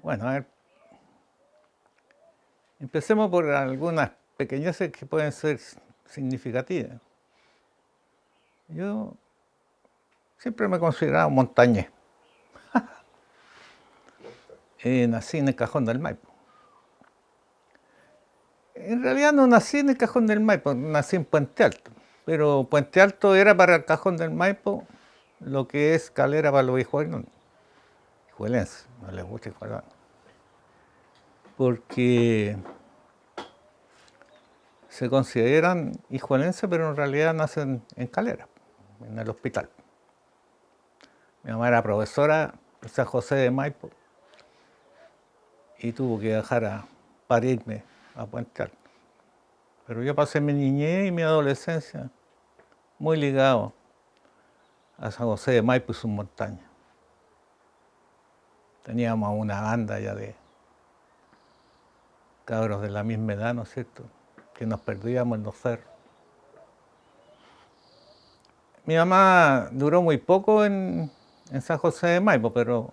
Bueno, a ver, empecemos por algunas pequeñeces que pueden ser significativas. Yo siempre me he considerado montañés. Nací en el Cajón del Maipo. En realidad no nací en el Cajón del Maipo, nací en Puente Alto. Pero Puente Alto era para el Cajón del Maipo lo que es Calera para los hijuelenses, no les gusta hijuelense. Porque se consideran hijuelenses, pero en realidad nacen en Calera, en el hospital. Mi mamá era profesora en San José de Maipo y tuvo que dejar a parirme a Puente Alto. Pero yo pasé mi niñez y mi adolescencia muy ligado a San José de Maipo y sus montañas. Teníamos una banda ya de cabros de la misma edad, ¿no es cierto?, que nos perdíamos en los cerros. Mi mamá duró muy poco en San José de Maipo, pero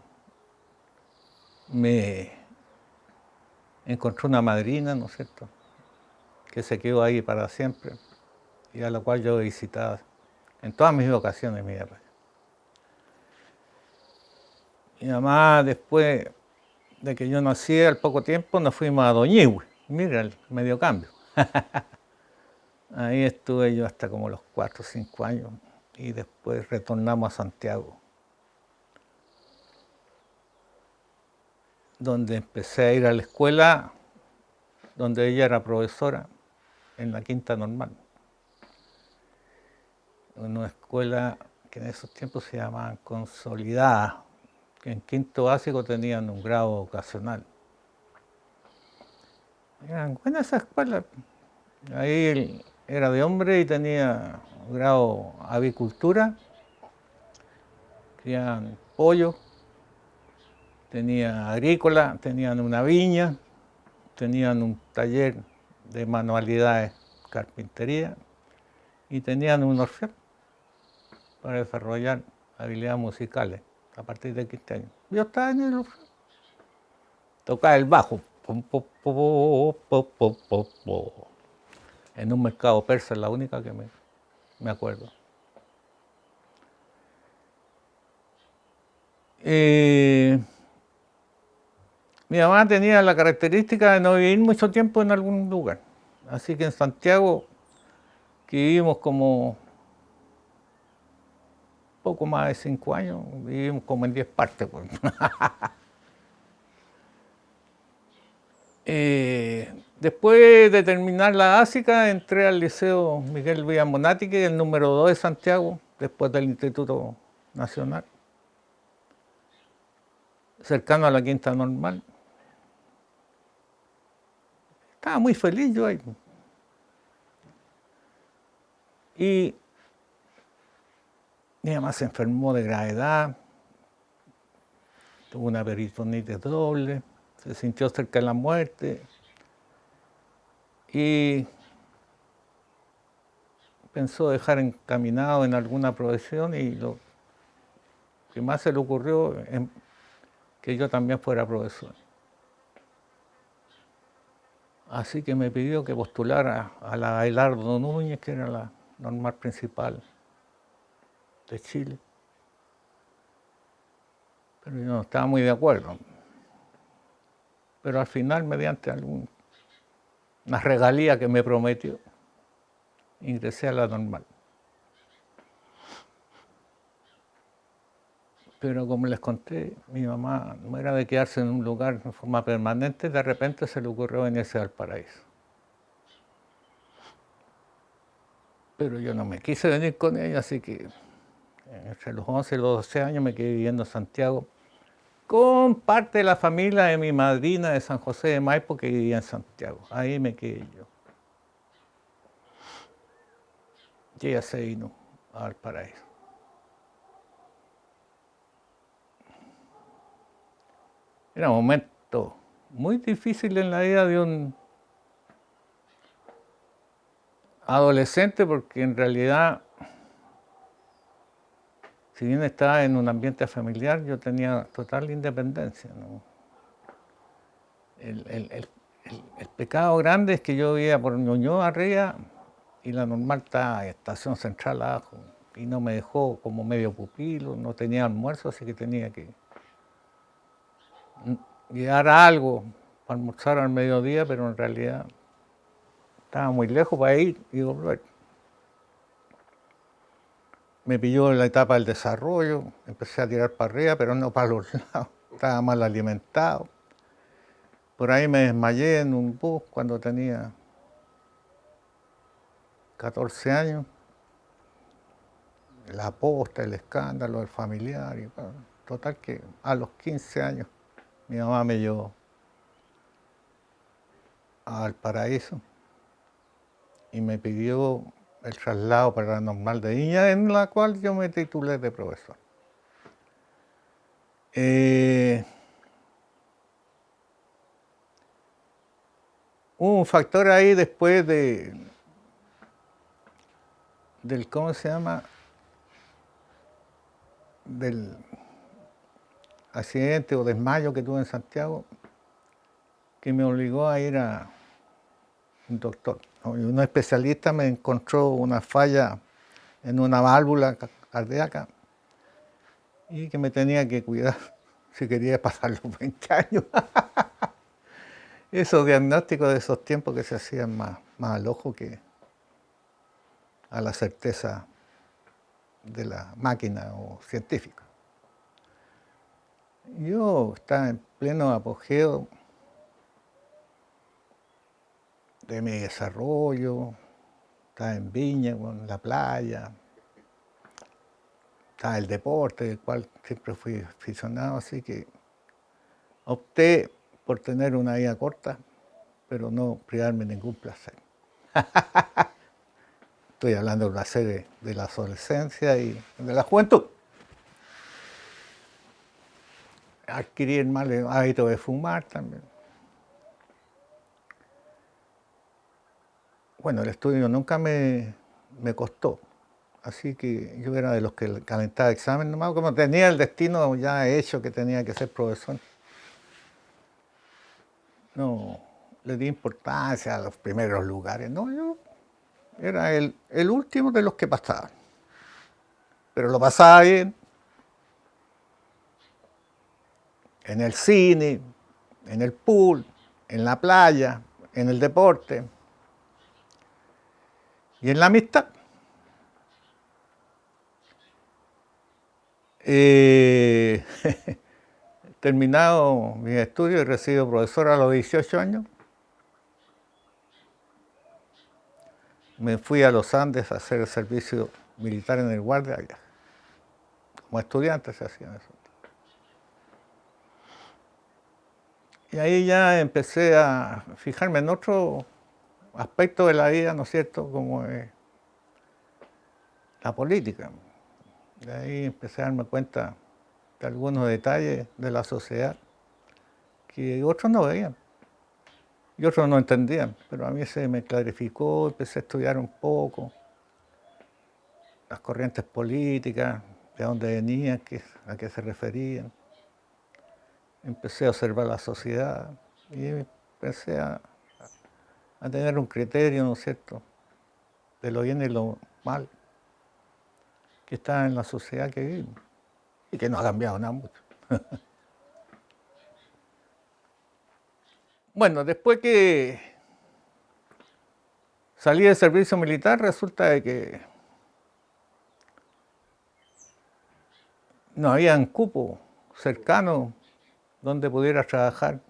me encontró una madrina, ¿no es cierto?, que se quedó ahí para siempre y a la cual yo visitaba en todas mis ocasiones, mi papá. Mi mamá, después de que yo nací, al poco tiempo nos fuimos a Doñihue, mira el medio cambio. Ahí estuve yo hasta como los 4 o 5 años y después retornamos a Santiago, donde empecé a ir a la escuela donde ella era profesora en la Quinta Normal. Una escuela que en esos tiempos se llamaban consolidadas, que en quinto básico tenían un grado ocasional. Eran buenas esas escuelas. Ahí era de hombre y tenía grado avicultura, criaban pollo, tenía agrícola, tenían una viña, tenían un taller de manualidades, carpintería, y tenían un orfeón para desarrollar habilidades musicales a partir de 15 años. Yo estaba en el orfeón. Tocaba el bajo. En un mercado persa, es la única que me acuerdo. Mi mamá tenía la característica de no vivir mucho tiempo en algún lugar. Así que en Santiago, que vivimos como poco más de 5 años, vivimos como en 10 partes. Pues. Después de terminar la básica, entré al Liceo Miguel Villamonati, que es el número 2 de Santiago, después del Instituto Nacional, cercano a la Quinta Normal. Estaba muy feliz yo ahí. Y mi mamá se enfermó de gravedad, tuvo una peritonitis doble, se sintió cerca de la muerte y pensó dejar encaminado en alguna profesión y lo que más se le ocurrió es que yo también fuera profesor. Así que me pidió que postulara a la Abelardo Núñez, que era la normal principal de Chile. Pero yo no estaba muy de acuerdo. Pero al final, mediante alguna regalía que me prometió, ingresé a la normal. Pero como les conté, mi mamá no era de quedarse en un lugar de forma permanente, de repente se le ocurrió venirse al paraíso. Pero yo no me quise venir con ella, así que entre los 11 y los 12 años me quedé viviendo en Santiago con parte de la familia de mi madrina de San José de Maipo que vivía en Santiago. Ahí me quedé yo. Y ella se vino al paraíso. Era un momento muy difícil en la vida de un adolescente porque en realidad, si bien estaba en un ambiente familiar, yo tenía total independencia, ¿no? el pecado grande es que yo vivía por Ñuñoa arriba y la normal estaba en Estación Central abajo. Y no me dejó como medio pupilo, no tenía almuerzo, así que tenía que llevar algo para almorzar al mediodía, pero en realidad estaba muy lejos para ir y volver. Me pilló en la etapa del desarrollo, empecé a tirar para arriba, pero no para los lados, estaba mal alimentado. Por ahí me desmayé en un bus cuando tenía 14 años. La posta, el escándalo, el familiar, y bueno, total que a los 15 años mi mamá me llevó a Valparaíso y me pidió el traslado para la Normal de Viña, en la cual yo me titulé de profesor. Hubo un factor ahí después del, ¿cómo se llama?, del accidente o desmayo que tuve en Santiago, que me obligó a ir a un doctor. Un especialista me encontró una falla en una válvula cardíaca y que me tenía que cuidar si quería pasar los 20 años. Esos diagnósticos de esos tiempos que se hacían más al ojo que a la certeza de la máquina o científica. Yo estaba en pleno apogeo de mi desarrollo, estaba en Viña, en la playa, estaba el deporte, del cual siempre fui aficionado, así que opté por tener una vida corta, pero no privarme de ningún placer. Estoy hablando del placer de la adolescencia y de la juventud. Adquirí el mal hábito de fumar también. Bueno, el estudio nunca me costó, así que yo era de los que calentaba examen nomás, como tenía el destino ya hecho que tenía que ser profesor. No le di importancia a los primeros lugares, no, yo era el último de los que pasaban, pero lo pasaba bien. En el cine, en el pool, en la playa, en el deporte y en la amistad. Terminado mis estudios y recibido profesor a los 18 años, me fui a los Andes a hacer el servicio militar en el Guardia. Como estudiante se hacían eso. Y ahí ya empecé a fijarme en otro aspecto de la vida, ¿no es cierto?, como la política. De ahí empecé a darme cuenta de algunos detalles de la sociedad que otros no veían y otros no entendían, pero a mí se me clarificó, empecé a estudiar un poco las corrientes políticas, de dónde venían, a qué se referían. Empecé a observar la sociedad y empecé a tener un criterio, ¿no es cierto?, de lo bien y lo mal que está en la sociedad que vivimos y que no ha cambiado nada mucho. Bueno, después que salí del servicio militar, resulta de que no había un cupo cercano donde pudiera trabajar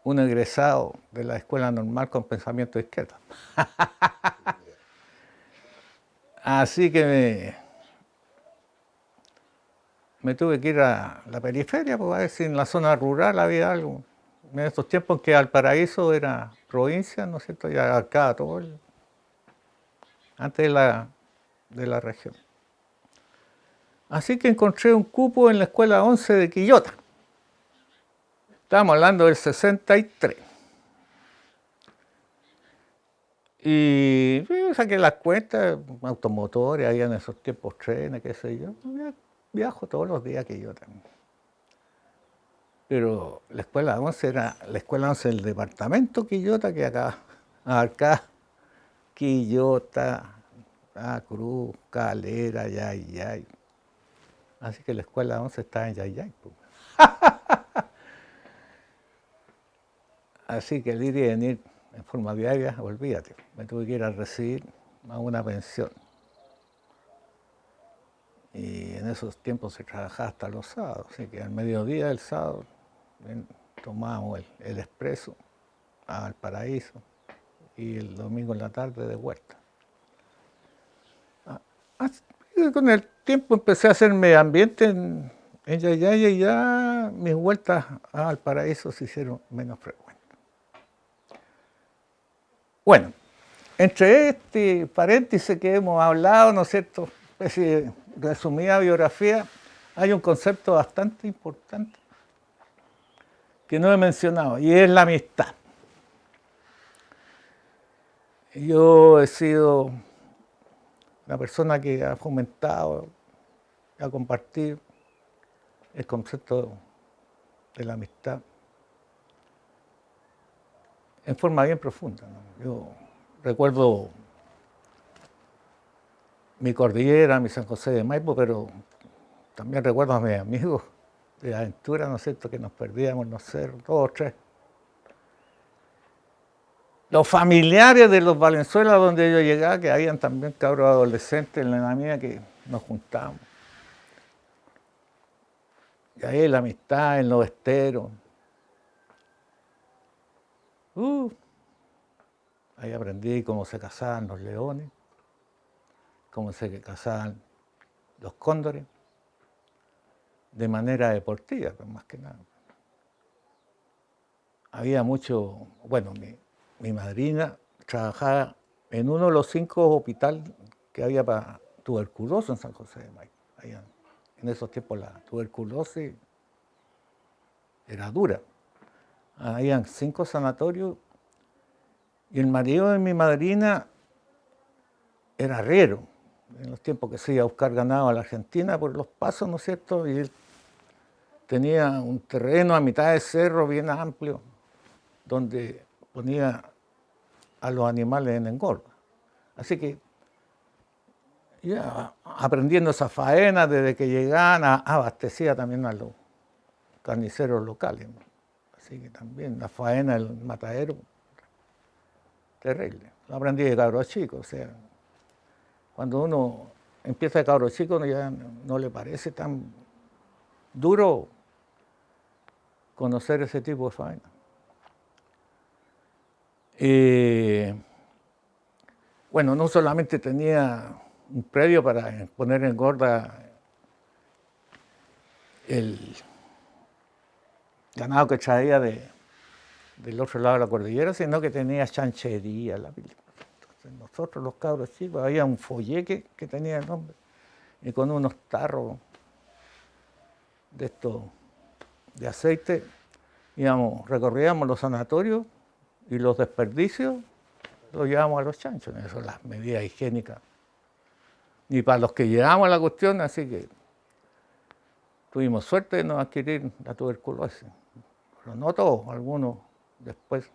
un egresado de la escuela normal con pensamiento de izquierda. Así que me tuve que ir a la periferia, pues, a ver si en la zona rural había algo. En estos tiempos en que Valparaíso era provincia, ¿no es cierto?, y abarcaba todo antes de la región. Así que encontré un cupo en la escuela 11 de Quillota. Estábamos hablando del 63. Y saqué las cuentas, automotores, había en esos tiempos trenes, qué sé yo. Viajo todos los días a Quillota. Pero la escuela 11 era la escuela 11 del departamento Quillota, que acá abarcaba Quillota, Cruz, Calera, Yayay. Así que la escuela 11 estaba en Yayay. Así que el ir y venir en forma diaria, olvídate, me tuve que ir a recibir a una pensión. Y en esos tiempos se trabajaba hasta los sábados, así que al mediodía del sábado tomábamos el expreso a Valparaíso y el domingo en la tarde de vuelta. Con el tiempo empecé a hacer medio ambiente en Yayaya y ya mis vueltas a Valparaíso se hicieron menos frecuentes. Bueno, entre este paréntesis que hemos hablado, ¿no es cierto?, especie de resumida biografía, hay un concepto bastante importante que no he mencionado y es la amistad. Yo he sido una persona que ha fomentado, ha compartido el concepto de la amistad en forma bien profunda, ¿no? Yo recuerdo mi cordillera, mi San José de Maipo, pero también recuerdo a mis amigos de aventura, ¿no es cierto?, que nos perdíamos en los cerros, 2 o 3. Los familiares de los Valenzuela, donde yo llegaba, que habían también cabros adolescentes en la mía que nos juntábamos. Y ahí la amistad en los esteros. Ahí aprendí cómo se cazaban los leones, cómo se cazaban los cóndores, de manera deportiva, pues más que nada. Había mucho, bueno, mi madrina trabajaba en uno de los 5 hospitales que había para tuberculosis en San José de Maipo. En esos tiempos la tuberculosis era dura. Habían 5 sanatorios y el marido de mi madrina era arriero, en los tiempos que se iba a buscar ganado a la Argentina por los pasos, ¿no es cierto? Y él tenía un terreno a mitad de cerro bien amplio, donde ponía a los animales en engorda. Así que ya aprendiendo esa faena desde que llegaban, abastecía también a los carniceros locales, ¿no? Así que también la faena del matadero, terrible. Lo aprendí de cabro chico, o sea, cuando uno empieza de cabro chico ya no le parece tan duro conocer ese tipo de faena. Bueno, no solamente tenía un predio para poner en gorda el ganado que traía del otro lado de la cordillera, sino que tenía chanchería. Entonces nosotros los cabros chicos, había un folleque que tenía el nombre, y con unos tarros de estos de aceite, recorríamos los sanatorios y los desperdicios los llevamos a los chanchos, esas son las medidas higiénicas. Y para los que llegamos a la cuestión, así que tuvimos suerte de no adquirir la tuberculosis, pero no todos, algunos después.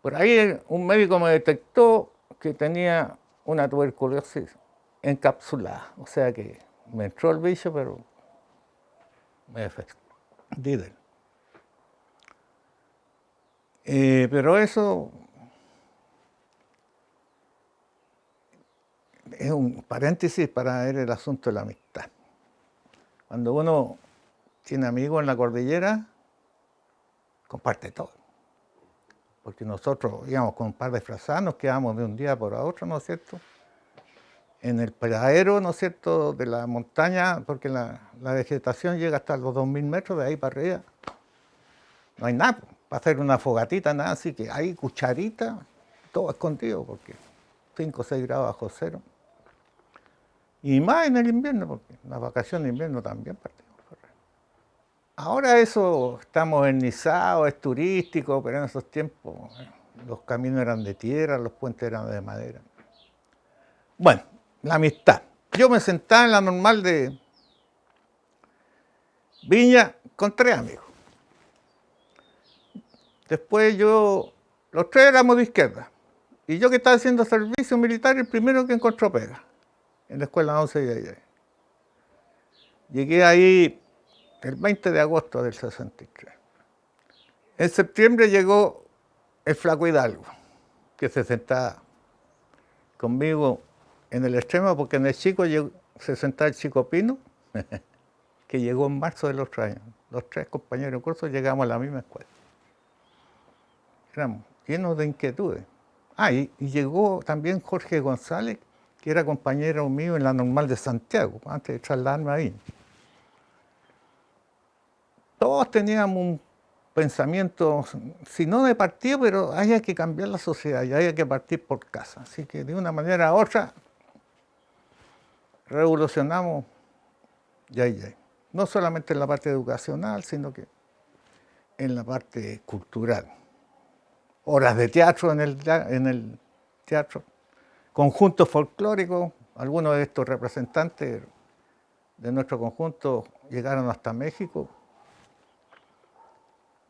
Por ahí un médico me detectó que tenía una tuberculosis encapsulada, o sea que me entró el bicho, pero me defendí de él. Pero eso es un paréntesis para ver el asunto de la amistad. Cuando uno tiene amigos en la cordillera, comparte todo. Porque nosotros íbamos con un par de frazadas, nos quedábamos de un día por otro, ¿no es cierto?, en el peladero, ¿no es cierto?, de la montaña, porque la vegetación llega hasta los 2000 metros, de ahí para arriba no hay nada para hacer una fogatita, nada, así que hay cucharita, todo escondido, porque 5 o 6 grados bajo cero. Y más en el invierno, porque en las vacaciones de invierno también partimos. Ahora eso está modernizado, es turístico, pero en esos tiempos los caminos eran de tierra, los puentes eran de madera. Bueno, la amistad. Yo me sentaba en la normal de Viña con 3 amigos. Después los 3 éramos de izquierda. Y yo que estaba haciendo servicio militar, el primero que encontró pega, en la escuela 11 de allá. Llegué ahí el 20 de agosto del 63. En septiembre llegó el Flaco Hidalgo, que se sentaba conmigo en el extremo, porque en el Chico se sentaba el Chico Pino, que llegó en marzo del otro año. Los 3 compañeros de curso llegamos a la misma escuela. Éramos llenos de inquietudes. Y llegó también Jorge González, que era compañero mío en la Normal de Santiago, antes de trasladarme ahí. Todos teníamos un pensamiento, si no de partido, pero había que cambiar la sociedad y había que partir por casa. Así que de una manera u otra revolucionamos Yayay. No solamente en la parte educacional, sino que en la parte cultural. Horas de teatro en el teatro, conjuntos folclóricos, algunos de estos representantes de nuestro conjunto llegaron hasta México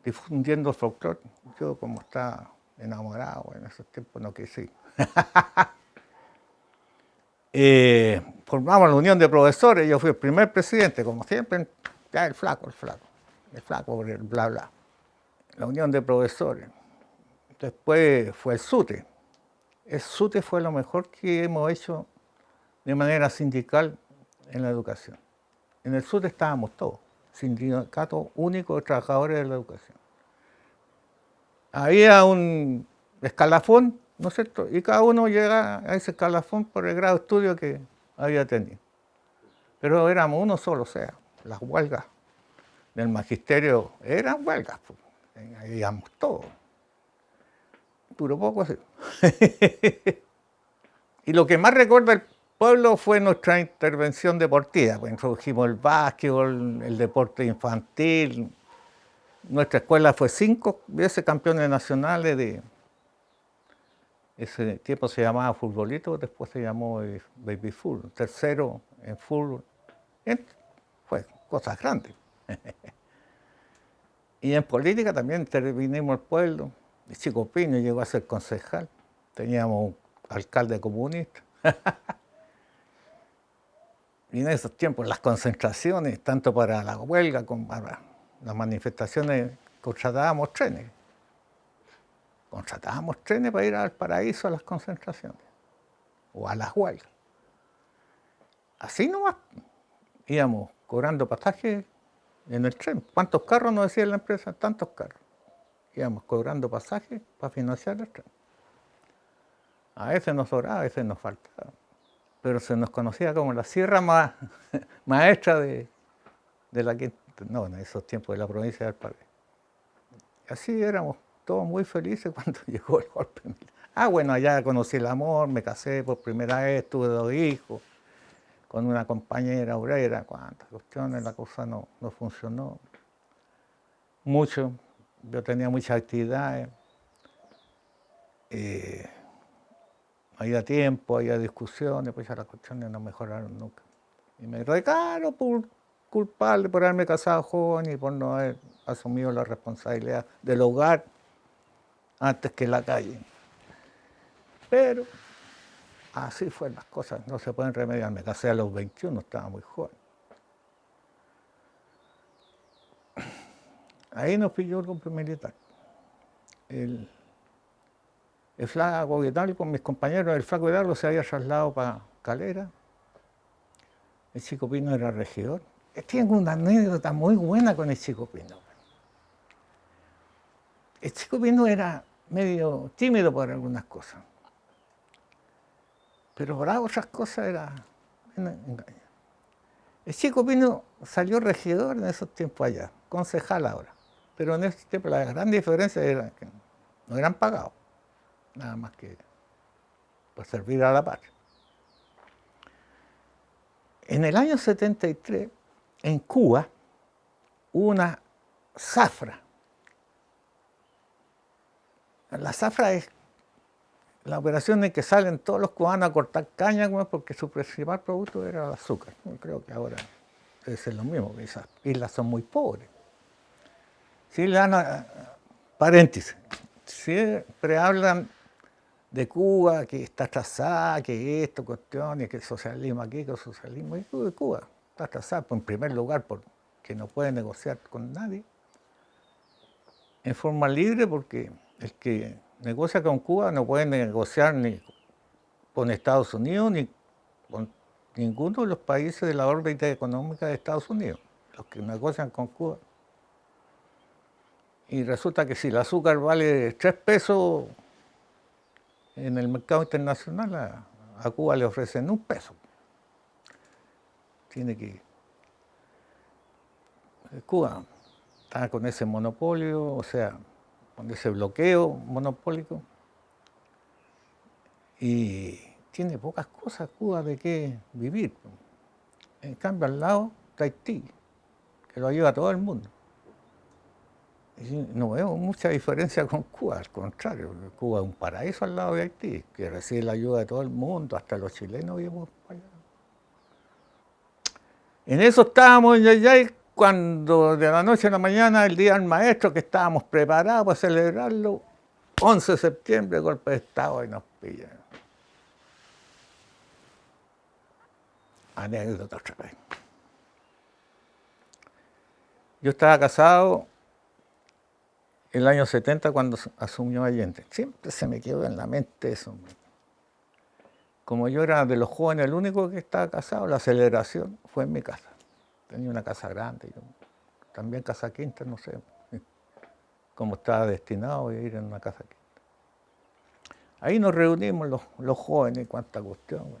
difundiendo el folclore. Yo, como estaba enamorado en esos tiempos, no quise ir. Formamos la unión de profesores, yo fui el primer presidente, como siempre, ya el flaco, por el bla bla. La unión de profesores. Después fue el SUTE. El SUTE fue lo mejor que hemos hecho de manera sindical en la educación. En el SUTE estábamos todos, sindicato único de trabajadores de la educación. Había un escalafón, ¿no es cierto? Y cada uno llega a ese escalafón por el grado de estudio que había tenido. Pero éramos uno solo, o sea, las huelgas del magisterio eran huelgas, pues, íbamos todos. Duró poco así. Y lo que más recuerda el pueblo fue nuestra intervención deportiva. Pues introdujimos el básquetbol, el deporte infantil. Nuestra escuela fue 5 veces campeones nacionales de... Ese tiempo se llamaba futbolito, después se llamó baby fútbol. Tercero en fútbol. Fue cosas grandes. Y en política también intervinimos el pueblo. El Chico Pino llegó a ser concejal. Teníamos un alcalde comunista. Y en esos tiempos las concentraciones, tanto para la huelga como para las manifestaciones, contratábamos trenes. Contratábamos trenes para ir al paraíso a las concentraciones o a las huelgas. Así nomás íbamos cobrando pasajes en el tren. ¿Cuántos carros nos decía la empresa? Tantos carros. Íbamos cobrando pasajes para financiar el tren. A veces nos sobraba, a veces nos faltaba. Pero se nos conocía como la sierra maestra de la quinta, no, en esos tiempos de la provincia del Paraguay. Así éramos todos muy felices cuando llegó el golpe militar. Bueno, allá conocí el amor, me casé por primera vez, tuve 2 hijos, con una compañera obrera, cuántas cuestiones, la cosa no funcionó mucho. Yo tenía muchas actividades, había tiempo, había discusiones, pues ya las cuestiones no mejoraron nunca. Y me declaro por culpable por haberme casado joven y por no haber asumido la responsabilidad del hogar antes que la calle. Pero así fueron las cosas, no se pueden remediar. Me casé a los 21, estaba muy joven. Ahí nos pilló el golpe militar. El Flaco Hidalgo, con mis compañeros, el Flaco Hidalgo se había trasladado para Calera. El Chico Pino era regidor. Tengo una anécdota muy buena con el Chico Pino. El Chico Pino era medio tímido por algunas cosas, pero para otras cosas era engaño. El Chico Pino salió regidor en esos tiempos allá, concejal ahora, pero en ese tiempo la gran diferencia era que no eran pagados, nada más que para servir a la patria. En el año 73, en Cuba, hubo una zafra. La zafra es la operación en que salen todos los cubanos a cortar caña, porque su principal producto era el azúcar. Creo que ahora debe ser lo mismo, esas islas son muy pobres. Paréntesis, siempre hablan de Cuba, que está atrasada, que esto, cuestiones, que el socialismo aquí, que el socialismo y Cuba está atrasada, pues, en primer lugar, porque no puede negociar con nadie en forma libre, porque el que negocia con Cuba no puede negociar ni con Estados Unidos ni con ninguno de los países de la órbita económica de Estados Unidos, los que negocian con Cuba. Y resulta que si el azúcar vale 3 pesos en el mercado internacional, a Cuba le ofrecen 1 peso. Tiene que... Cuba está con ese monopolio, o sea, con ese bloqueo monopólico, y tiene pocas cosas Cuba de qué vivir. En cambio, al lado está Haití, que lo ayuda a todo el mundo. Y no veo mucha diferencia con Cuba, al contrario, Cuba es un paraíso al lado de Haití, que recibe la ayuda de todo el mundo, hasta los chilenos vivimos para allá. En eso estábamos en Yayay, cuando de la noche a la mañana, el día del maestro, que estábamos preparados para celebrarlo, 11 de septiembre, golpe de Estado, y nos pillan. Anécdota otra vez. Yo estaba casado el año 70 cuando asumió Allende. Siempre se me quedó en la mente eso. Como yo era de los jóvenes, el único que estaba casado, la celebración fue en mi casa. Tenía una casa grande, yo también casa quinta, no sé cómo estaba destinado a ir en una casa quinta. Ahí nos reunimos los jóvenes, cuánta cuestión.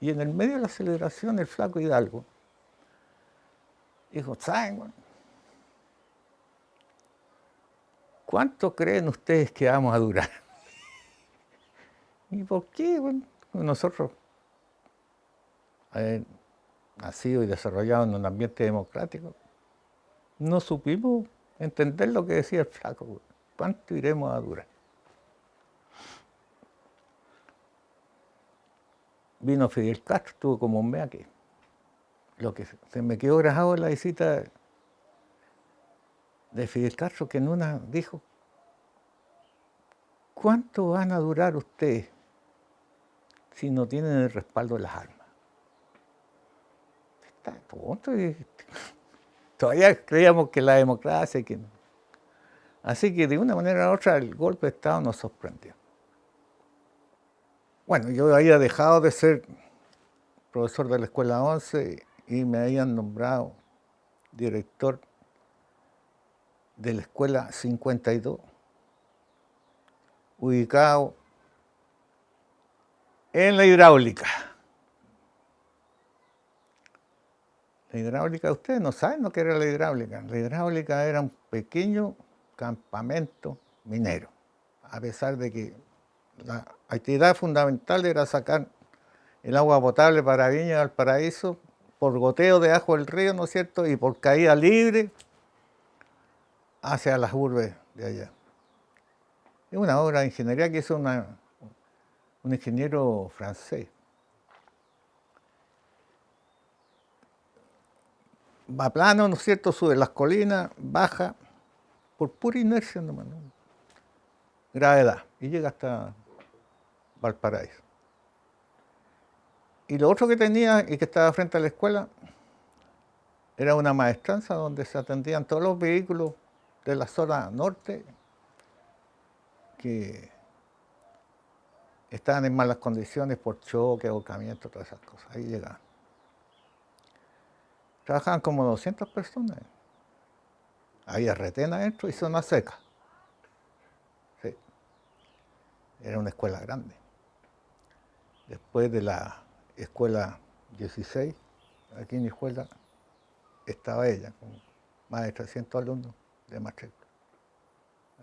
Y en el medio de la celebración, el flaco Hidalgo dijo, ¿saben? ¿Cuánto creen ustedes que vamos a durar? ¿Y por qué? Bueno, nosotros, nacido y desarrollado en un ambiente democrático, no supimos entender lo que decía el flaco. ¿Cuánto iremos a durar? Vino Fidel Castro, estuvo como un mes aquí. Lo que se me quedó grabado en la visita de Fidel Castro, que en una dijo, ¿cuánto van a durar ustedes si no tienen el respaldo de las armas? Está tonto. Todavía creíamos que la democracia... Así que de una manera u otra el golpe de Estado nos sorprendió. Bueno, yo había dejado de ser profesor de la Escuela 11 y me habían nombrado director de la Escuela 52, ubicado en la hidráulica. La hidráulica, ustedes no saben lo que era la hidráulica. La hidráulica era un pequeño campamento minero, a pesar de que la actividad fundamental era sacar el agua potable para Viña y Valparaíso por goteo debajo del río, ¿no es cierto?, y por caída libre hacia las urbes de allá. Es una obra de ingeniería que hizo un ingeniero francés. Va plano, ¿no es cierto?, sube las colinas, baja, por pura inercia nomás, ¿no? Gravedad, y llega hasta Valparaíso. Y lo otro que tenía y que estaba frente a la escuela era una maestranza donde se atendían todos los vehículos de la zona norte que estaban en malas condiciones por choque, ahorcamiento, todas esas cosas. Ahí llegaban. Trabajaban como 200 personas. Había retén adentro y zona seca. Sí. Era una escuela grande. Después de la escuela 16, aquí en Hijuela, estaba ella, con más de 300 alumnos de matrícula.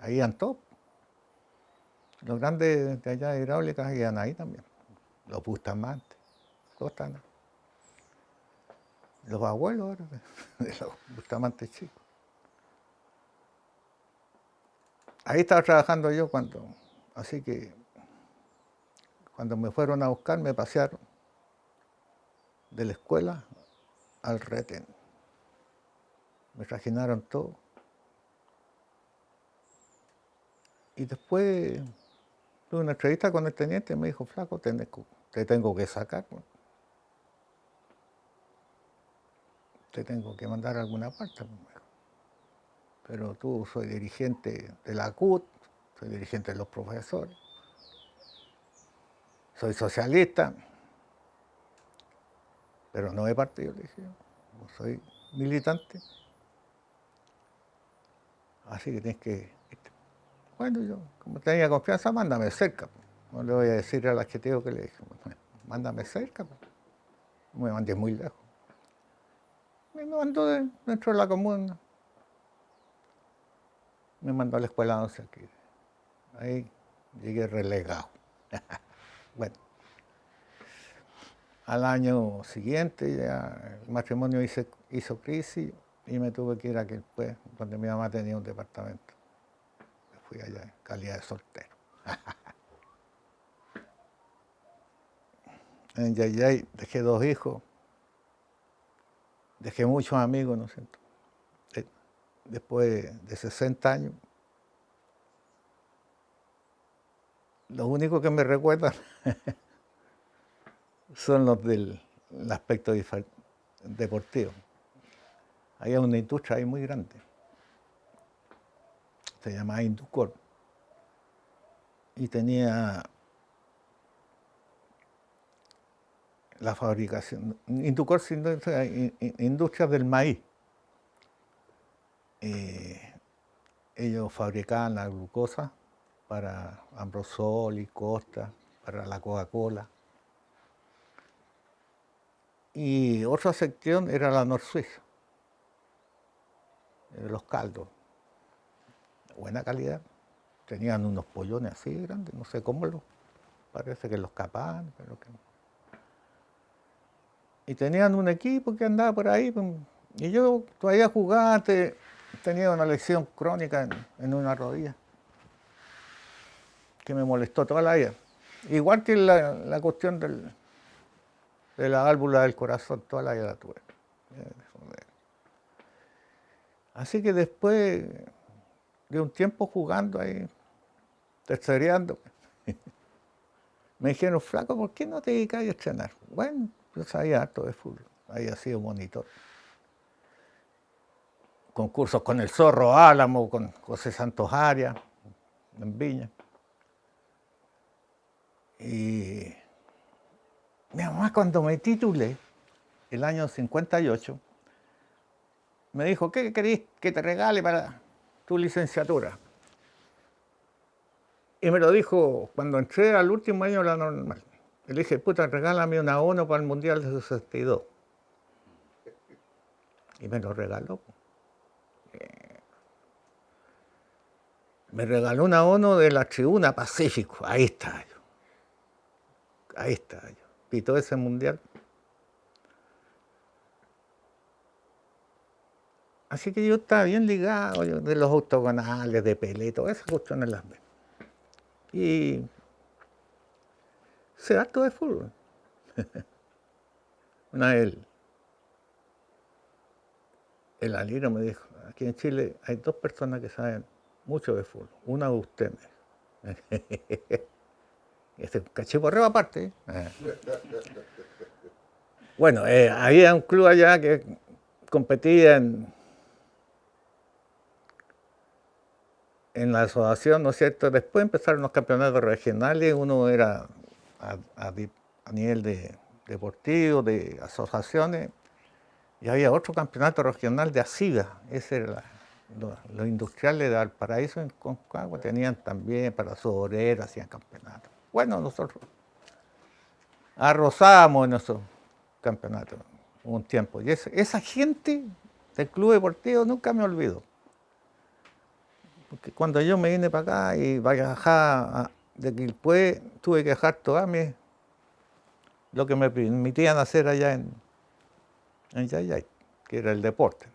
Ahí iban todos. Los grandes de allá de hidráulicas iban ahí también. Los Bustamantes, todos están ahí. Los abuelos de los Bustamantes chicos. Ahí estaba trabajando yo así que cuando me fueron a buscar me pasearon de la escuela al retén. me trajinaron todo. Y después tuve una entrevista con el teniente y me dijo, flaco, te tengo que sacar, te tengo que mandar a alguna parte. Pero tú soy dirigente de la CUT, soy dirigente de los profesores, soy socialista, pero no de partido, le dije, no soy militante, así que tienes que... Bueno, yo, como tenía confianza, mándame cerca. No le voy a decir al adjetivo que le dije, mándame cerca, no me mandes muy lejos. Y me mandó dentro de la comuna, me mandó a la escuela 11 aquí. Ahí llegué relegado. Bueno, al año siguiente ya el matrimonio hizo crisis y me tuve que ir a aquel pues, donde mi mamá tenía un departamento. Me fui allá en calidad de soltero. En Yayay dejé 2 hijos, dejé muchos amigos, ¿no es cierto? Después de 60 años, lo único que me recuerdan son los del aspecto deportivo. Había una industria ahí muy grande, se llamaba Inducor, y tenía la fabricación, Inducor significa industrias del maíz. Ellos fabricaban la glucosa para Ambrosoli, Costa, para la Coca-Cola. Y otra sección era la Nor-Suiza, los caldos, de buena calidad. Tenían unos pollones así grandes, no sé cómo parece que los capaban, pero que... Y tenían un equipo que andaba por ahí, y yo todavía jugaba, tenía una lesión crónica en una rodilla, que me molestó toda la vida. Igual que la cuestión de la válvula del corazón, toda la vida la tuve. Así que después de un tiempo jugando ahí, tercereando, me dijeron, flaco, ¿por qué no te dedicas a entrenar? Bueno, yo sabía harto de fútbol, había sido monitor. Concursos con el Zorro Álamo, con José Santos Arias, en Viña. Y mi mamá, cuando me titulé, el año 58, me dijo, ¿qué querés que te regale para tu licenciatura? Y me lo dijo cuando entré al último año de la normal. Y le dije, puta, regálame una ONU para el Mundial de 62. Y me lo regaló. Me regaló una ONU de la Tribuna Pacífico. Ahí está yo. Ahí está yo. Pitó ese Mundial. Así que yo estaba bien ligado de los octogonales, de Pelé, todas esas cuestiones las veo. Y sé harto de fútbol. Una vez el Aliro me dijo, aquí en Chile hay 2 personas que saben mucho de fútbol. Una de ustedes. Este cachiporreo aparte. Bueno, había un club allá que competía en la asociación, ¿no es cierto? Después empezaron los campeonatos regionales, uno era a nivel deportivo, de asociaciones, y había otro campeonato regional de ASIGA, ese era los industriales de Valparaíso en Concagua tenían también para su obrero, hacían campeonatos. Bueno, nosotros arrozábamos en esos campeonatos un tiempo, y esa gente del club deportivo nunca me olvidó. Porque cuando yo me vine para acá y viajaba de Quilpué, tuve que dejar todo lo que me permitían hacer allá en Yayay, que era el deporte.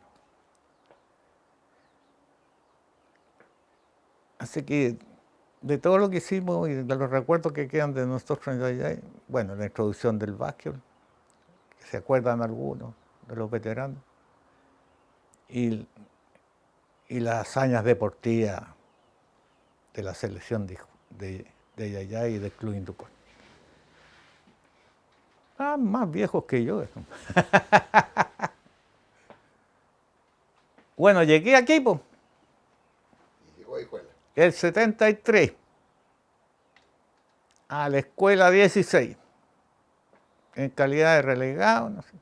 Así que de todo lo que hicimos y de los recuerdos que quedan de nosotros en Yayay, bueno, la introducción del básquetbol, que se acuerdan algunos de los veteranos, y, y las hazañas deportivas de la selección de Yayay y del Club Inducón. Más viejos que yo. Bueno, llegué aquí, pues. ¿Y llegó a escuela? El 73, a la escuela 16, en calidad de relegado, no sé.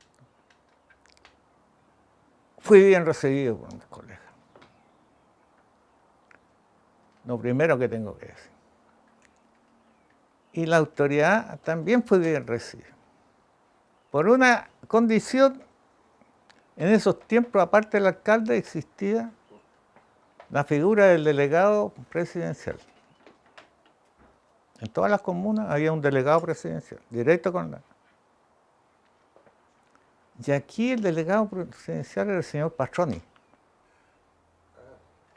Fui bien recibido por mis colegas. Lo primero que tengo que decir. Y la autoridad también fue bien recibida. Por una condición, en esos tiempos, aparte del alcalde, existía la figura del delegado presidencial. En todas las comunas había un delegado presidencial, directo con la... Y aquí el delegado presidencial era el señor Pastroni.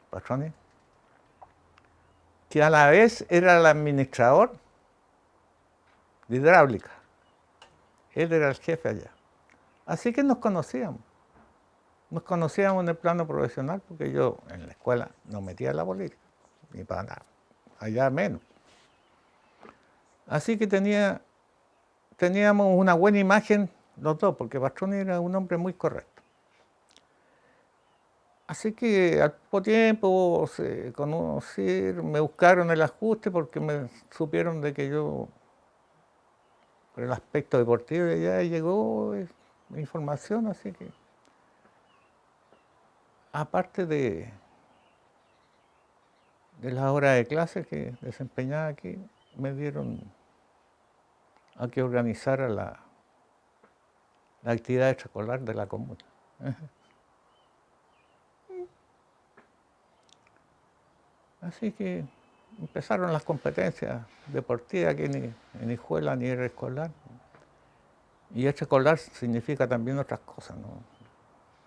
Pastroni, que a la vez era el administrador de hidráulica. Él era el jefe allá. Así que nos conocíamos. Nos conocíamos en el plano profesional porque yo en la escuela no metía la política, ni para nada. Allá menos. Así que teníamos una buena imagen los dos, porque Pastroni era un hombre muy correcto. Así que al poco tiempo se conocieron, me buscaron el ajuste porque me supieron de que yo, por el aspecto deportivo, ya llegó información, así que aparte de las horas de clase que desempeñaba aquí, me dieron a que organizara la actividad extraescolar de la comuna. Así que empezaron las competencias deportivas, que ni escuela ni era escolar. Y extraescolar significa también otras cosas, ¿no?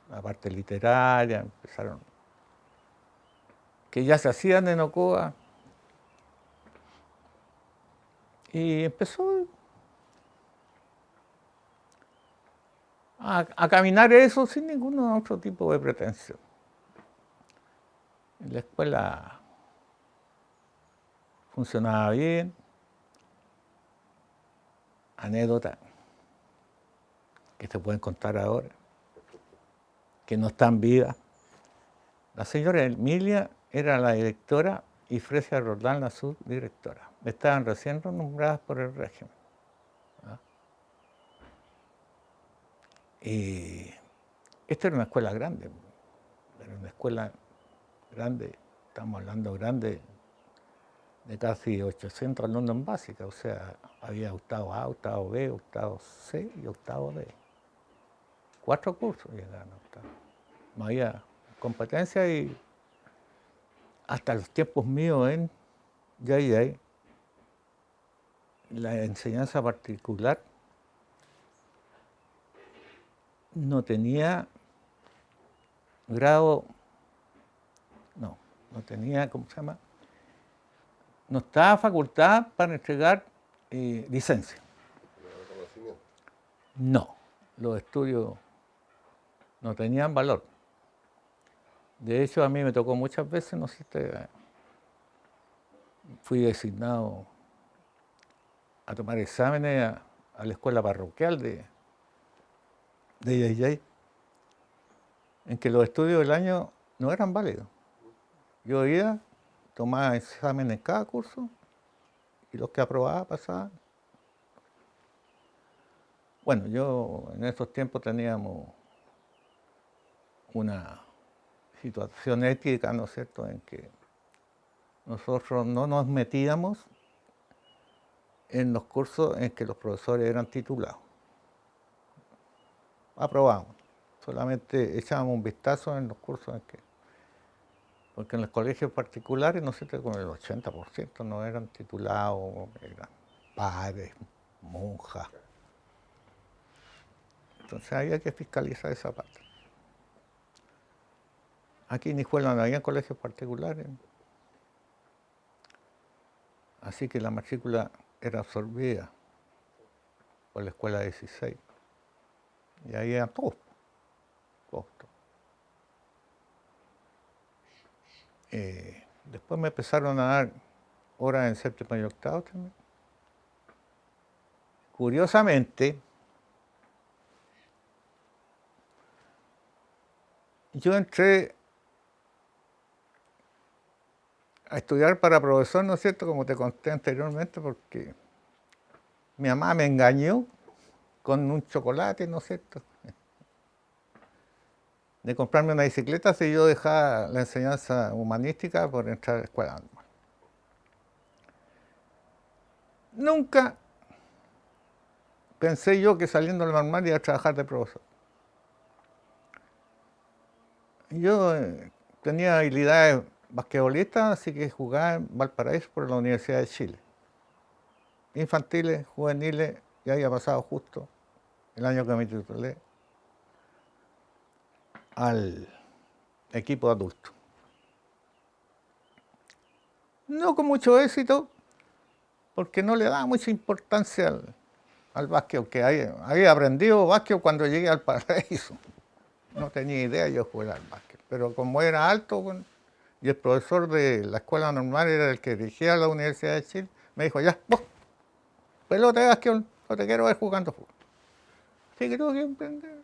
La parte literaria, empezaron, que ya se hacían en Ocoa. Y empezó a caminar eso sin ningún otro tipo de pretensión. En la escuela funcionaba bien. Anécdotas que se pueden contar ahora, que no están vivas. La señora Emilia era la directora y Fresia Roldán la subdirectora. Estaban recién nombradas por el régimen. ¿Ah? Y esta era una escuela grande, era una escuela grande, estamos hablando grande, de casi 800 alumnos en básica, o sea, había octavo A, octavo B, octavo C y octavo D. 4 cursos llegaban a octavo. No había competencia y hasta los tiempos míos en Yayay, la enseñanza particular no tenía grado, no tenía, ¿cómo se llama? No estaba facultada para entregar licencia. No, los estudios no tenían valor. De hecho, a mí me tocó muchas veces, no sé, fui designado a tomar exámenes a la escuela parroquial de Yayay, en que los estudios del año no eran válidos. Yo iba, tomaba exámenes en cada curso y los que aprobaba pasaban. Bueno, yo en esos tiempos teníamos una situación ética, ¿no es cierto?, en que nosotros no nos metíamos en los cursos en que los profesores eran titulados. Aprobábamos, solamente echábamos un vistazo en los cursos en que, porque en los colegios particulares, no sé, con el 80% no eran titulados, eran padres, monjas. Entonces había que fiscalizar esa parte. Aquí en Hijuela no había colegios particulares, así que la matrícula era absorbida por la escuela 16. Y ahí eran todos. Después me empezaron a dar horas en séptimo y octavo también. Curiosamente, yo entré a estudiar para profesor, ¿no es cierto?, como te conté anteriormente, porque mi mamá me engañó con un chocolate, ¿no es cierto?, de comprarme una bicicleta si yo dejaba la enseñanza humanística por entrar a la escuela normal. Nunca pensé yo que saliendo de la normal iba a trabajar de profesor. Yo tenía habilidades basquetbolistas, así que jugaba en Valparaíso por la Universidad de Chile. Infantiles, juveniles, ya había pasado justo el año que me titulé al equipo adulto. No con mucho éxito, porque no le daba mucha importancia al básquet, que había aprendido básquet cuando llegué al Paraíso. No tenía idea yo jugar al básquet, pero como era alto y el profesor de la escuela normal era el que dirigía la Universidad de Chile, me dijo, ya, vos, pelota de básquet, no te quiero ver jugando fútbol. Así que tuve que emprender.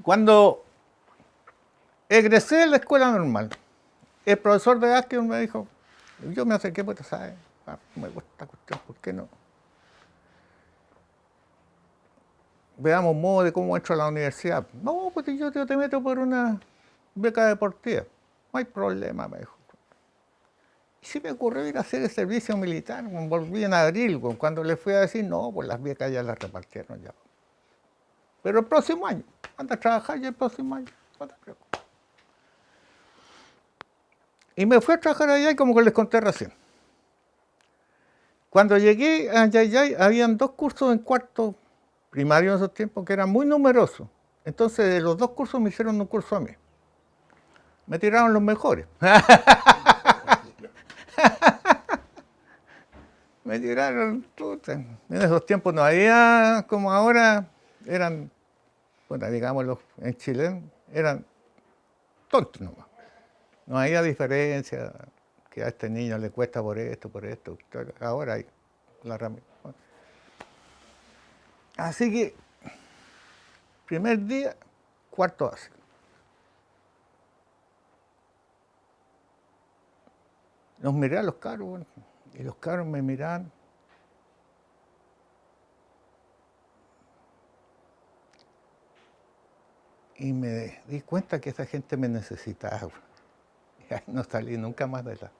Cuando egresé de la escuela normal, el profesor de básquet me dijo, yo me acerqué, pues, ¿sabes? Me gusta esta cuestión, ¿por qué no? Veamos modo de cómo entro a la universidad. No, pues yo te meto por una beca deportiva. No hay problema, me dijo. Y se me ocurrió ir a hacer el servicio militar, volví en abril, cuando le fui a decir, no, pues las becas ya las repartieron ya. Pero el próximo año, anda a trabajar ya el próximo año, no te preocupes. Y me fui a trabajar allá y como que les conté recién. Cuando llegué a Yayay, habían 2 cursos en cuarto primario en esos tiempos que eran muy numerosos. Entonces, de los 2 cursos me hicieron un curso a mí. Me tiraron los mejores. Me tiraron, puta. En esos tiempos no había, como ahora, eran, bueno, digámoslo en chileno, eran tontos nomás. No había diferencia, que a este niño le cuesta por esto. Ahora hay la herramienta. Así que, primer día, cuarto básico. Los miré a los cabros, bueno, y los cabros me miraban. Y me di cuenta que esa gente me necesitaba. Y ahí no salí nunca más de la...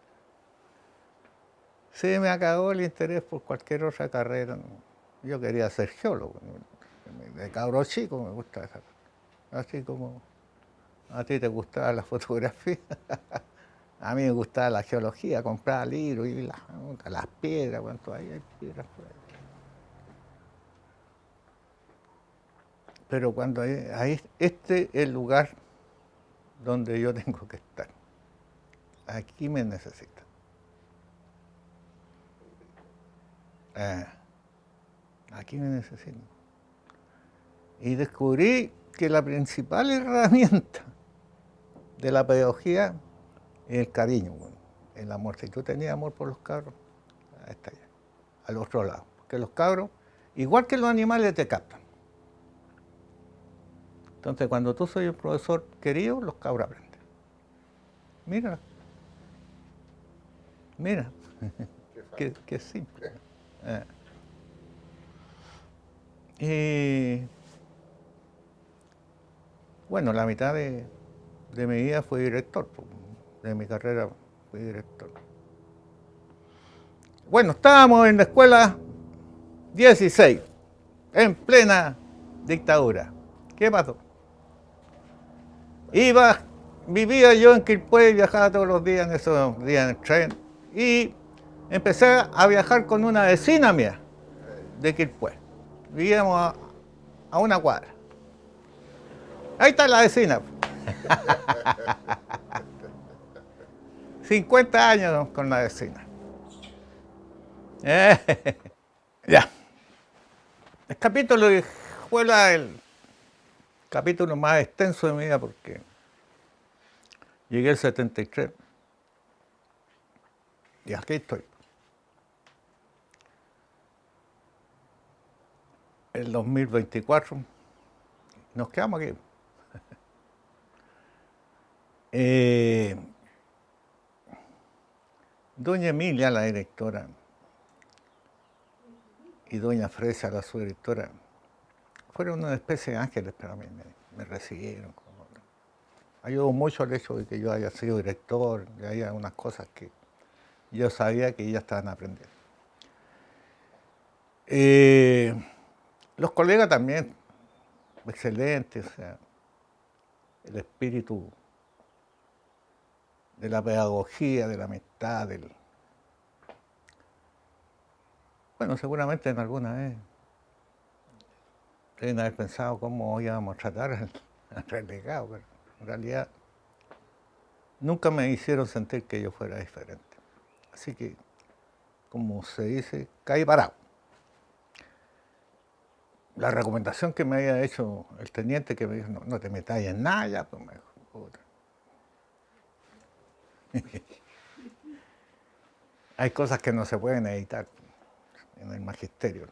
Se me acabó el interés por cualquier otra carrera. Yo quería ser geólogo. De cabro chico me gustaba esa cosa. Así como a ti te gustaba la fotografía. A mí me gustaba la geología, compraba libros y las piedras, cuando ahí hay piedras por ahí. Pero cuando este es el lugar donde yo tengo que estar. Aquí me necesitan. Aquí me necesitan. Y descubrí que la principal herramienta de la pedagogía es el cariño, bueno, el amor. Si tú tenías amor por los cabros, ahí está ya, al otro lado. Porque los cabros, igual que los animales, te captan. Entonces, cuando tú soy un profesor querido, los cabros aprenden. Mira. Mira. Qué simple. Y bueno, la mitad de mi vida fui director, de mi carrera fui director. Bueno, estábamos en la escuela 16, en plena dictadura. ¿Qué pasó? Vivía yo en Quilpué, viajaba todos los días en esos días en el tren y empecé a viajar con una vecina mía de Quilpué. Vivíamos a una cuadra. Ahí está la vecina. 50 años con la vecina. Ya. El capítulo fue el capítulo más extenso de mi vida porque Llegué el 73 y aquí estoy. El 2024 nos quedamos aquí. Doña Emilia, la directora, y doña Fresa, la subdirectora, fueron una especie de ángeles para mí, me recibieron. Ayudó mucho el hecho de que yo haya sido director, de ahí algunas cosas que yo sabía que ellas estaban aprendiendo. Los colegas también, excelentes, o sea, el espíritu de la pedagogía, de la amistad, bueno, seguramente en alguna vez deben haber pensado cómo íbamos a tratar al relegado, pero en realidad nunca me hicieron sentir que yo fuera diferente. Así que, como se dice, caí parado. La recomendación que me había hecho el teniente, que me dijo, no te metas en nada ya, pues me dijo, puta. Hay cosas que no se pueden evitar en el magisterio.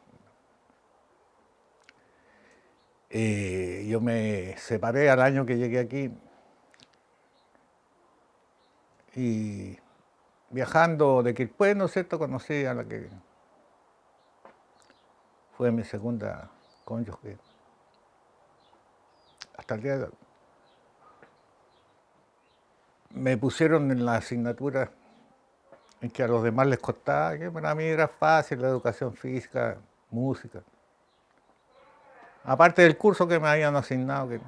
Yo me separé al año que llegué aquí y viajando de Quilpué, ¿no es cierto?, conocí a la que fue mi segunda cónyuge hasta el día de hoy. Me pusieron en la asignatura en que a los demás les costaba, que para mí era fácil, la educación física, música. Aparte del curso que me habían asignado, que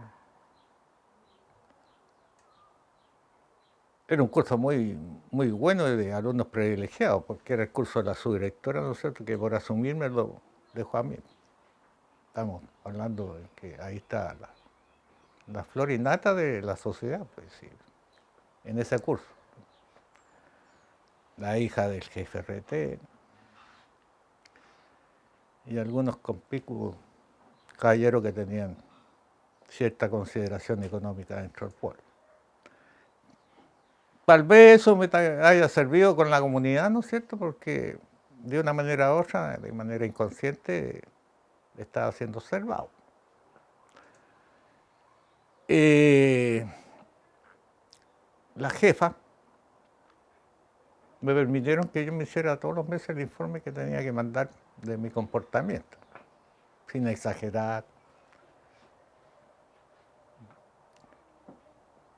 era un curso muy bueno y de alumnos privilegiados, porque era el curso de la subdirectora, ¿no es cierto?, que por asumirme lo dejó a mí. Estamos hablando de que ahí está la flor innata de la sociedad, pues sí, en ese curso. La hija del jefe RT y algunos conspicuos caballeros que tenían cierta consideración económica dentro del pueblo. Tal vez eso me haya servido con la comunidad, ¿no es cierto?, porque de una manera u otra, de manera inconsciente, estaba siendo observado. La jefa me permitieron que yo me hiciera todos los meses el informe que tenía que mandar de mi comportamiento, sin exagerar.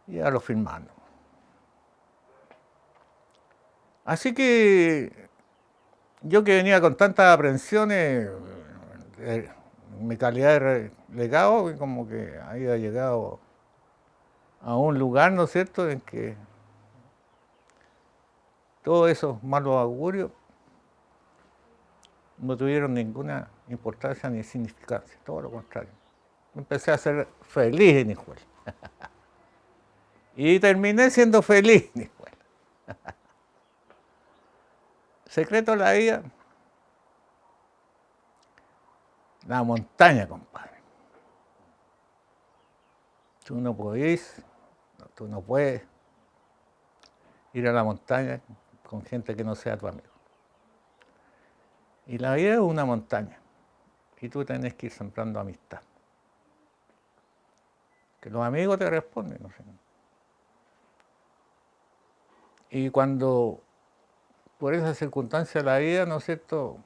Y ya lo firmando. Así que yo que venía con tantas aprensiones, mi calidad de legado, como que había llegado a un lugar, ¿no es cierto?, en que todos esos malos augurios no tuvieron ninguna importancia ni significancia, todo lo contrario. Empecé a ser feliz en Hijuela. Y terminé siendo feliz en Hijuela. Secreto de la vida, la montaña, compadre. Tú no podés, tú no puedes ir a la montaña con gente que no sea tu amigo. Y la vida es una montaña y tú tenés que ir sembrando amistad. Que los amigos te responden, no sé. Y cuando por esa circunstancia de la vida, ¿no es cierto?,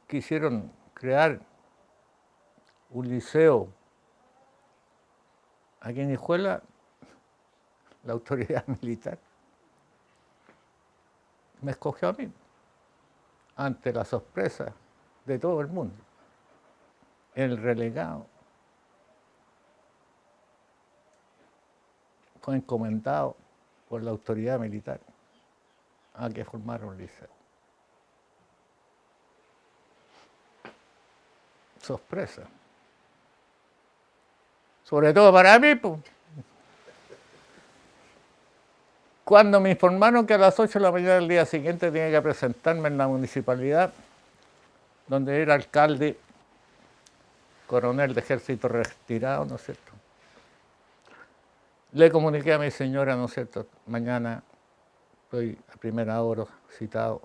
quisieron crear un liceo aquí en Hijuela, la autoridad militar me escogió a mí, ante la sorpresa de todo el mundo. El relegado fue encomendado por la autoridad militar a que formara un liceo. Sorpresa. Sobre todo para mí, pues. Cuando me informaron que a las 8 de la mañana del día siguiente tenía que presentarme en la municipalidad, donde era alcalde, coronel de ejército retirado, ¿no es cierto?, Le comuniqué a mi señora, ¿no es cierto? Mañana estoy a primera hora citado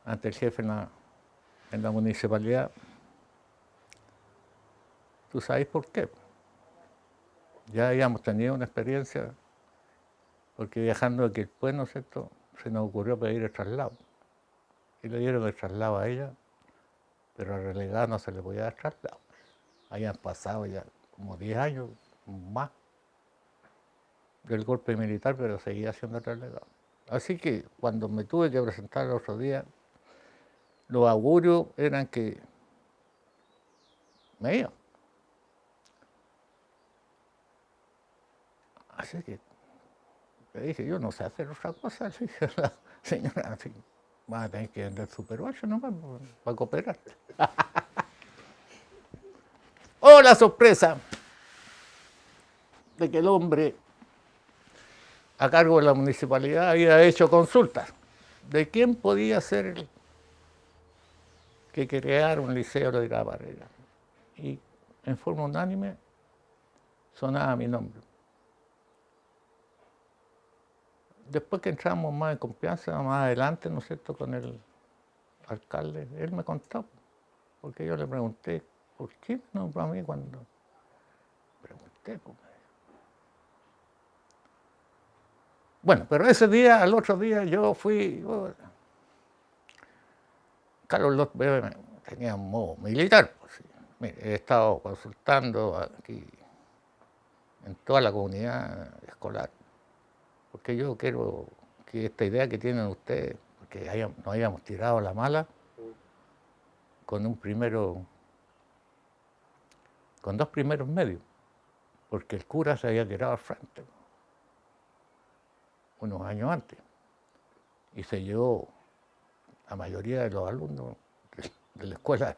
ante el jefe en la municipalidad. ¿Tú sabes por qué? Ya habíamos tenido una experiencia, porque viajando aquí después, ¿no es cierto?, se nos ocurrió pedir el traslado. Y le dieron el traslado a ella, pero al relegado no se le podía dar traslado. Habían pasado ya como 10 años más del golpe militar, pero seguía siendo relegado. Así que cuando me tuve que presentar el otro día, los augurios eran que me iba. Así que le dije, yo no sé hacer otra cosa. Le dije a la señora, así, vas a tener que vender Super 8 nomás para cooperar. ¡Oh, la sorpresa! De que el hombre a cargo de la municipalidad había hecho consultas de quién podía ser el que creara un liceo de la barrera. Y en forma unánime sonaba mi nombre. Después que entramos más en confianza, más adelante, ¿no es cierto?, con el alcalde, él me contó, porque yo le pregunté, ¿por qué no para mí cuando pregunté? Pues. Bueno, pero ese día, al otro día, yo fui, Carlos López tenía un modo militar. Pues, sí. Mire, he estado consultando aquí en toda la comunidad escolar, porque yo quiero que esta idea que tienen ustedes, porque nos habíamos tirado a la mala con con dos primeros medios, porque el cura se había tirado al frente unos años antes y se llevó la mayoría de los alumnos de la escuela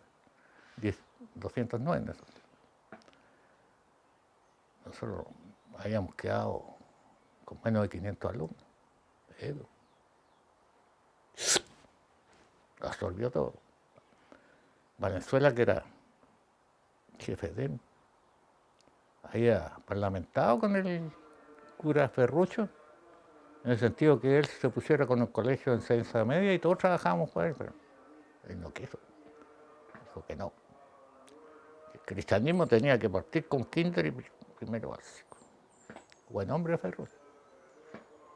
209. Nosotros habíamos quedado con menos de 500 alumnos. Edu absorbió todo. Valenzuela, que era jefe de él, había parlamentado con el cura Ferrucho, en el sentido que él se pusiera con el colegio de enseñanza media y todos trabajábamos por él, pero él no quiso, dijo que no. El cristianismo tenía que partir con kinder y primero básico. Buen hombre Ferrucho.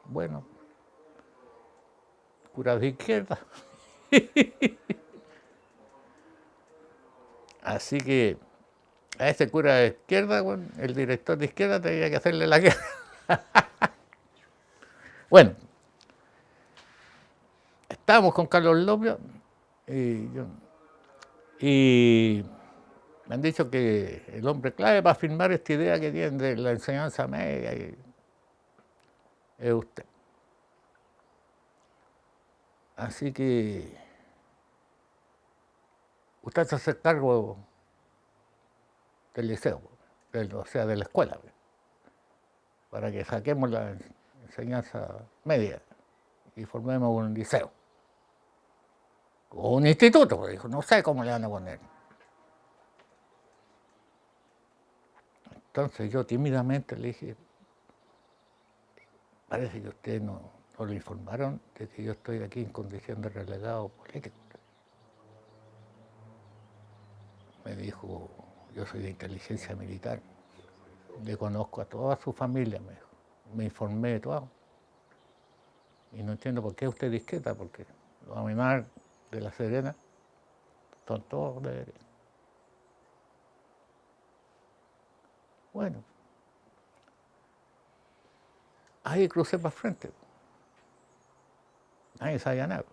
Bueno, cura de izquierda. Así que a ese cura de izquierda, bueno, el director de izquierda tenía que hacerle la guerra. Bueno, estábamos con Carlos López y me han dicho que el hombre clave para firmar esta idea que tienen de la enseñanza media es usted. Así que usted se hace cargo del liceo, o sea, de la escuela, para que saquemos la enseñanza media y formemos un liceo. O un instituto, dijo, no sé cómo le van a poner. Entonces yo tímidamente le dije, parece que ustedes no lo informaron de que yo estoy aquí en condición de relegado político. Me dijo, yo soy de inteligencia militar, le conozco a toda su familia, me dijo. Me informé de todo. Y no entiendo por qué usted es discreta, porque los amenazas de La Serena son todos de derecha. Bueno, ahí crucé para frente. Nadie sabía nada,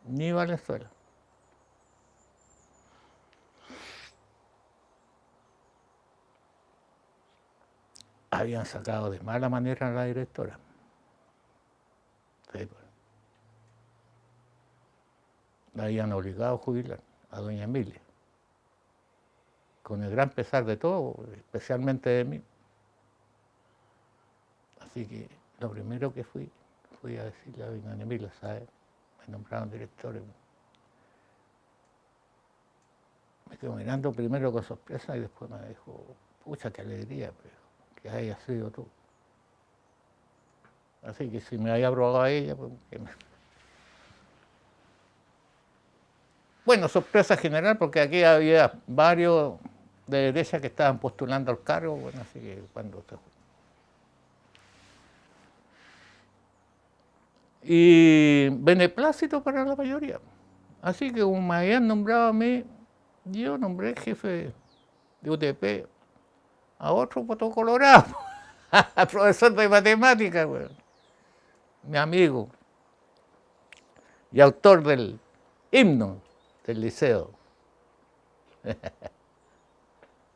ni Valenzuela. Habían sacado de mala manera a la directora. Sí, pues. La habían obligado a jubilar, a doña Emilia. Con el gran pesar de todo, especialmente de mí. Así que lo primero que fui a decirle a doña Emilia, ¿sabes? Me nombraron director. Me quedo mirando primero con sorpresa y después me dijo, pucha, qué alegría, pero que haya sido tú. Así que si me haya probado a ella, pues Bueno, sorpresa general, porque aquí había varios de derecha que estaban postulando al cargo, bueno, así que cuando se... Y beneplácito para la mayoría. Así que como me habían nombrado a mí, yo nombré jefe de UTP a otro voto colorado, al profesor de matemáticas, bueno, mi amigo, y autor del himno del liceo,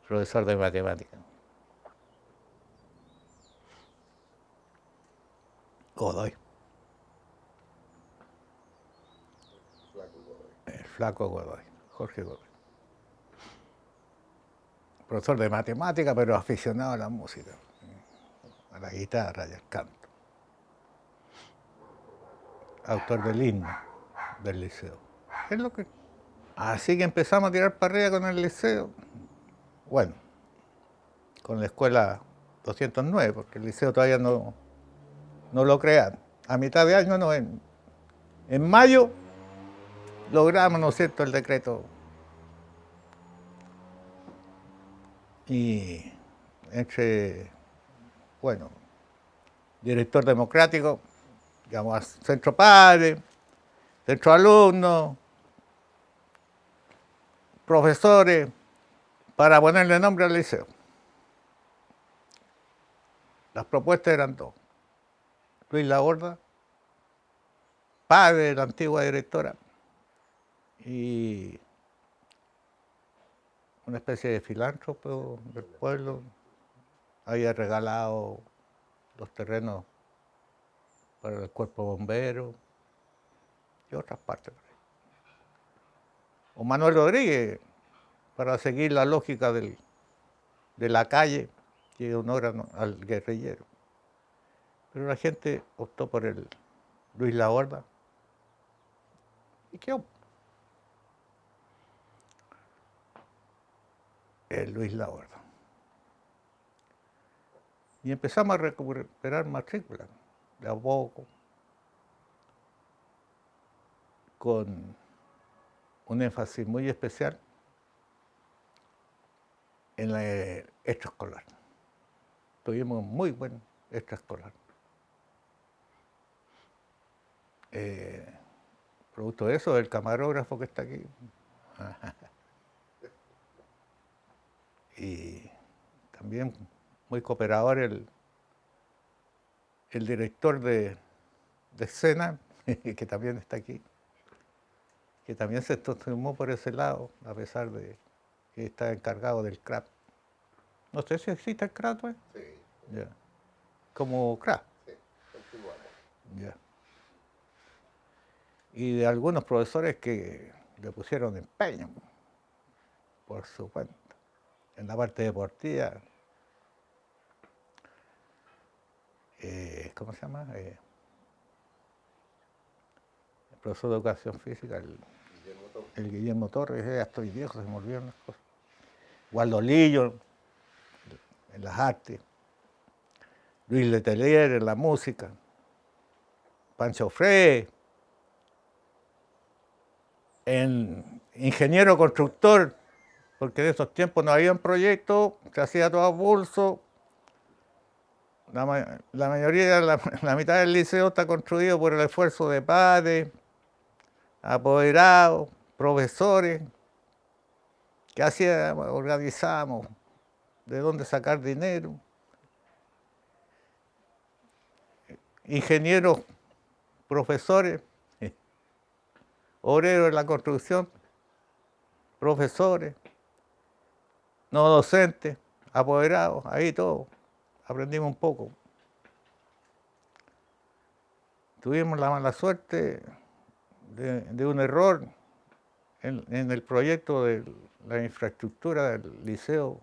profesor de matemáticas. Godoy. El flaco Godoy, Jorge Godoy. Profesor de matemática, pero aficionado a la música, a la guitarra y al canto. Autor del himno del liceo. Es lo que... Así que empezamos a tirar para arriba con el liceo. Bueno, con la escuela 209, porque el liceo todavía no lo crearon. A mitad de año, no, en mayo logramos, ¿no es cierto?, el decreto. Y entre, bueno, director democrático, digamos, a centro padre, centro alumnos, profesores, para ponerle nombre al liceo. Las propuestas eran dos. Luis Laborde, padre de la antigua directora, y una especie de filántropo del pueblo, había regalado los terrenos para el cuerpo bombero y otras partes. O Manuel Rodríguez, para seguir la lógica de la calle, que honora al guerrillero. Pero la gente optó por el Luis Laborde y quedó. El Luis Laborde. Y empezamos a recuperar matrícula, de a poco, con un énfasis muy especial en la extraescolar. Tuvimos muy buen extraescolar. Producto de eso, el camarógrafo que está aquí. Y también muy cooperador el director de escena, que también está aquí, que también se tomó por ese lado, a pesar de que está encargado del CRAP. No sé si existe el CRAP, pues. Sí. Ya. Como CRAP. Sí, continuamos. Ya. Y de algunos profesores que le pusieron empeño por su cuenta. En la parte deportiva, ¿cómo se llama? El profesor de educación física, el Guillermo Torres, ya estoy viejo, se me olvidan las cosas. Waldo Lillo, en las artes. Luis Letelier, en la música. Pancho Frey, en ingeniero constructor, porque en esos tiempos no había un proyecto, se hacía todo a pulso. La mayoría, la mitad del liceo está construido por el esfuerzo de padres, apoderados, profesores, que hacíamos, organizábamos de dónde sacar dinero. Ingenieros, profesores, obreros de la construcción, profesores, no docentes, apoderados, ahí todo. Aprendimos un poco. Tuvimos la mala suerte de un error en el proyecto de la infraestructura del liceo.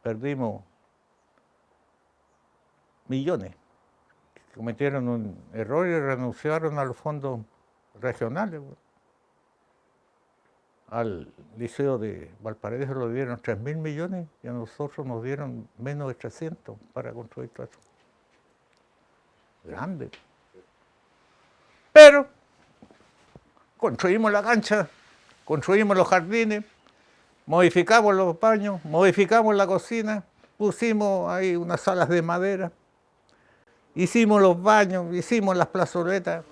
Perdimos millones. Cometieron un error y renunciaron a los fondos regionales. al Liceo de Valparaíso le dieron 3.000 millones y a nosotros nos dieron menos de 300 para construir todo eso. Grande. Pero construimos la cancha, construimos los jardines, modificamos los baños, modificamos la cocina, pusimos ahí unas salas de madera, hicimos los baños, hicimos las plazoletas,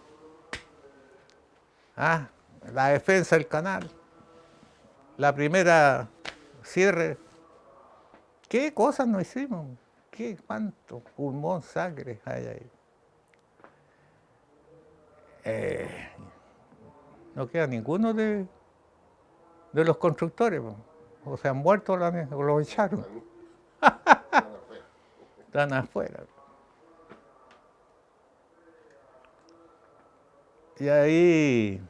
la defensa del canal, la primera cierre. ¿Qué cosas no hicimos? ¿Qué cuánto pulmón, sangre hay ahí? No queda ninguno de los constructores, o se han muerto o los echaron. Están afuera. Y ahí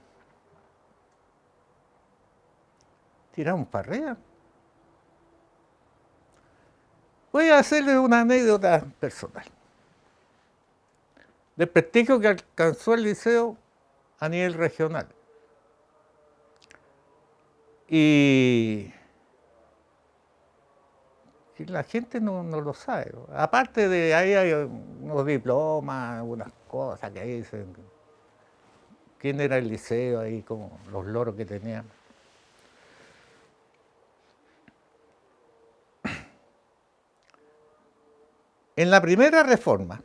tiramos para arriba. Voy a hacerles una anécdota personal. Del prestigio que alcanzó el liceo a nivel regional. Y la gente no lo sabe. Aparte de ahí hay unos diplomas, unas cosas que ahí dicen quién era el liceo ahí, como los loros que tenían. En la primera reforma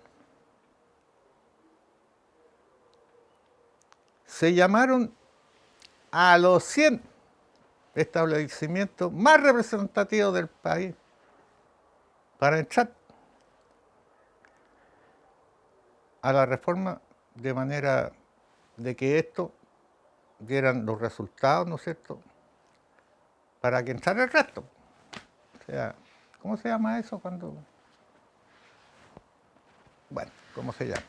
se llamaron a los 100 establecimientos más representativos del país para entrar a la reforma de manera de que esto dieran los resultados, ¿no es cierto?, para que entrara el resto. O sea, ¿cómo se llama eso cuando...? Bueno, ¿cómo se llama?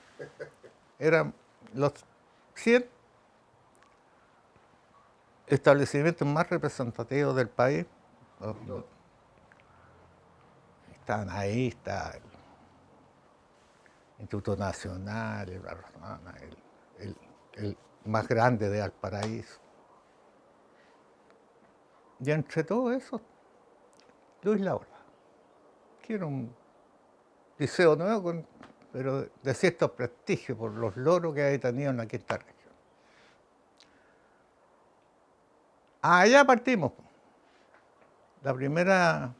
Eran los 100 establecimientos más representativos del país. Estaban ahí, está el Instituto Nacional, el más grande de Valparaíso. Y entre todo eso, Luis Laborda, que era un liceo nuevo, pero de cierto prestigio por los logros que había tenido en la quinta región. Allá partimos. La primera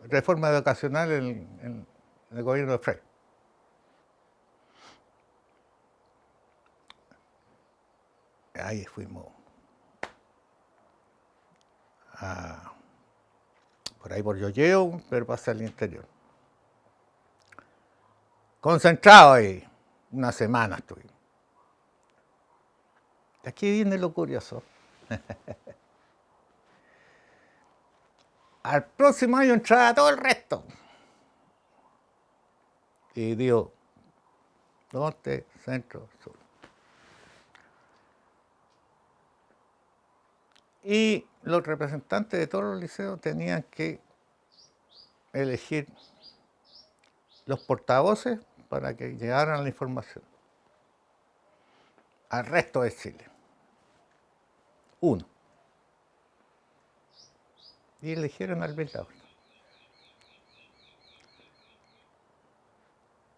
reforma educacional en el gobierno de Frei. Ahí fuimos por ahí por Yoyeo, pero pasé al interior. Concentrado ahí, una semana estuvimos. Aquí viene lo curioso. Al próximo año entraba todo el resto. Y dio norte, centro, sur. Y los representantes de todos los liceos tenían que elegir los portavoces para que llegaran la información al resto de Chile. Uno. Y eligieron al Luis Laborda.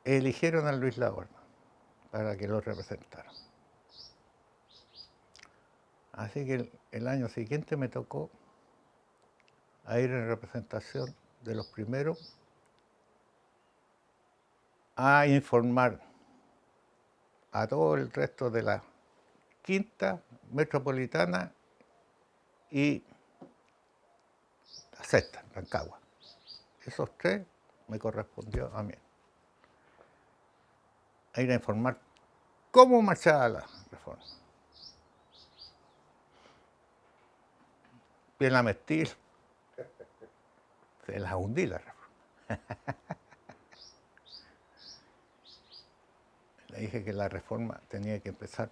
Eligieron a Luis Laborda para que lo representara. Así que el año siguiente me tocó a ir en representación de los primeros a informar a todo el resto de la quinta metropolitana y la sexta, Rancagua. Esos tres me correspondió a mí. A ir a informar cómo marchaba la reforma. Bien la metí, se la hundí la reforma. Le dije que la reforma tenía que empezar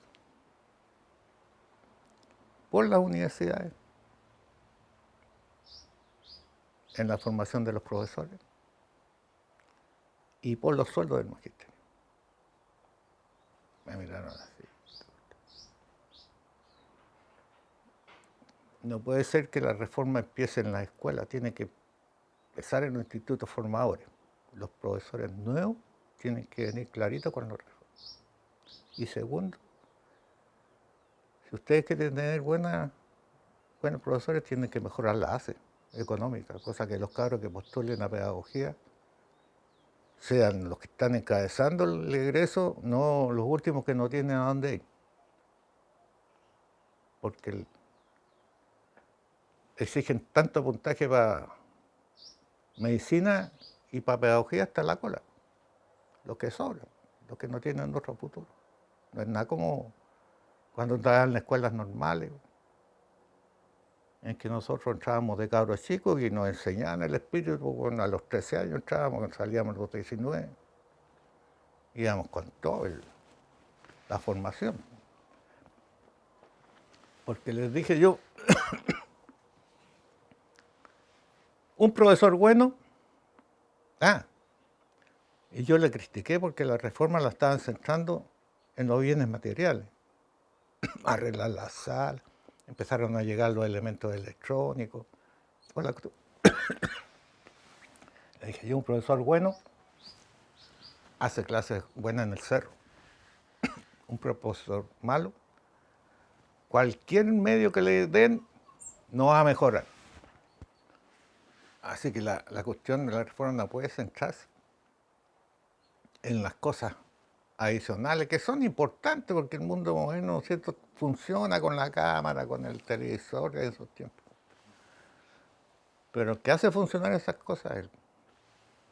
por las universidades, en la formación de los profesores y por los sueldos del magisterio. Me miraron así. no puede ser que la reforma empiece en la escuela, tiene que empezar en los institutos formadores. Los profesores nuevos tienen que venir claritos con la reforma. Y segundo, si ustedes quieren tener buenos profesores, tienen que mejorar la base económica, cosa que los cabros que postulen a pedagogía sean los que están encabezando el egreso, no los últimos que no tienen a dónde ir. Porque exigen tanto puntaje para medicina y para pedagogía hasta la cola. Los que sobran, los que no tienen otro futuro. No es nada como cuando estaban en escuelas normales, en que nosotros entrábamos de cabros chicos y nos enseñaban el espíritu. Bueno, a los 13 años entrábamos, salíamos a los 19, íbamos con toda la formación. Porque les dije yo, un profesor bueno, y yo le critiqué porque la reforma la estaban centrando en los bienes materiales, arreglar la sala, empezaron a llegar los elementos electrónicos. Le dije yo, un profesor bueno hace clases buenas en el cerro. Un profesor malo, cualquier medio que le den no va a mejorar. Así que la cuestión de la reforma no puede centrarse en las cosas adicionales, que son importantes porque el mundo moderno, ¿no es cierto?, funciona con la cámara, con el televisor en esos tiempos. Pero el que hace funcionar esas cosas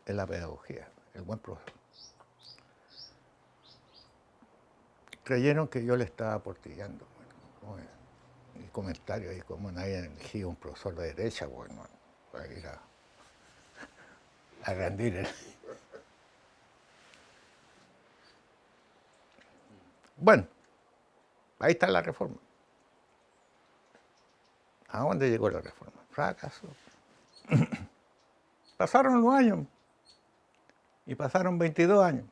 es la pedagogía, el buen profesor. Creyeron que yo le estaba aportillando. Bueno, mi comentario ahí, como nadie elegido un profesor de derecha, bueno, para ir a rendir. Bueno, ahí está la reforma. ¿A dónde llegó la reforma? Fracasó. Pasaron los años, y pasaron 22 años.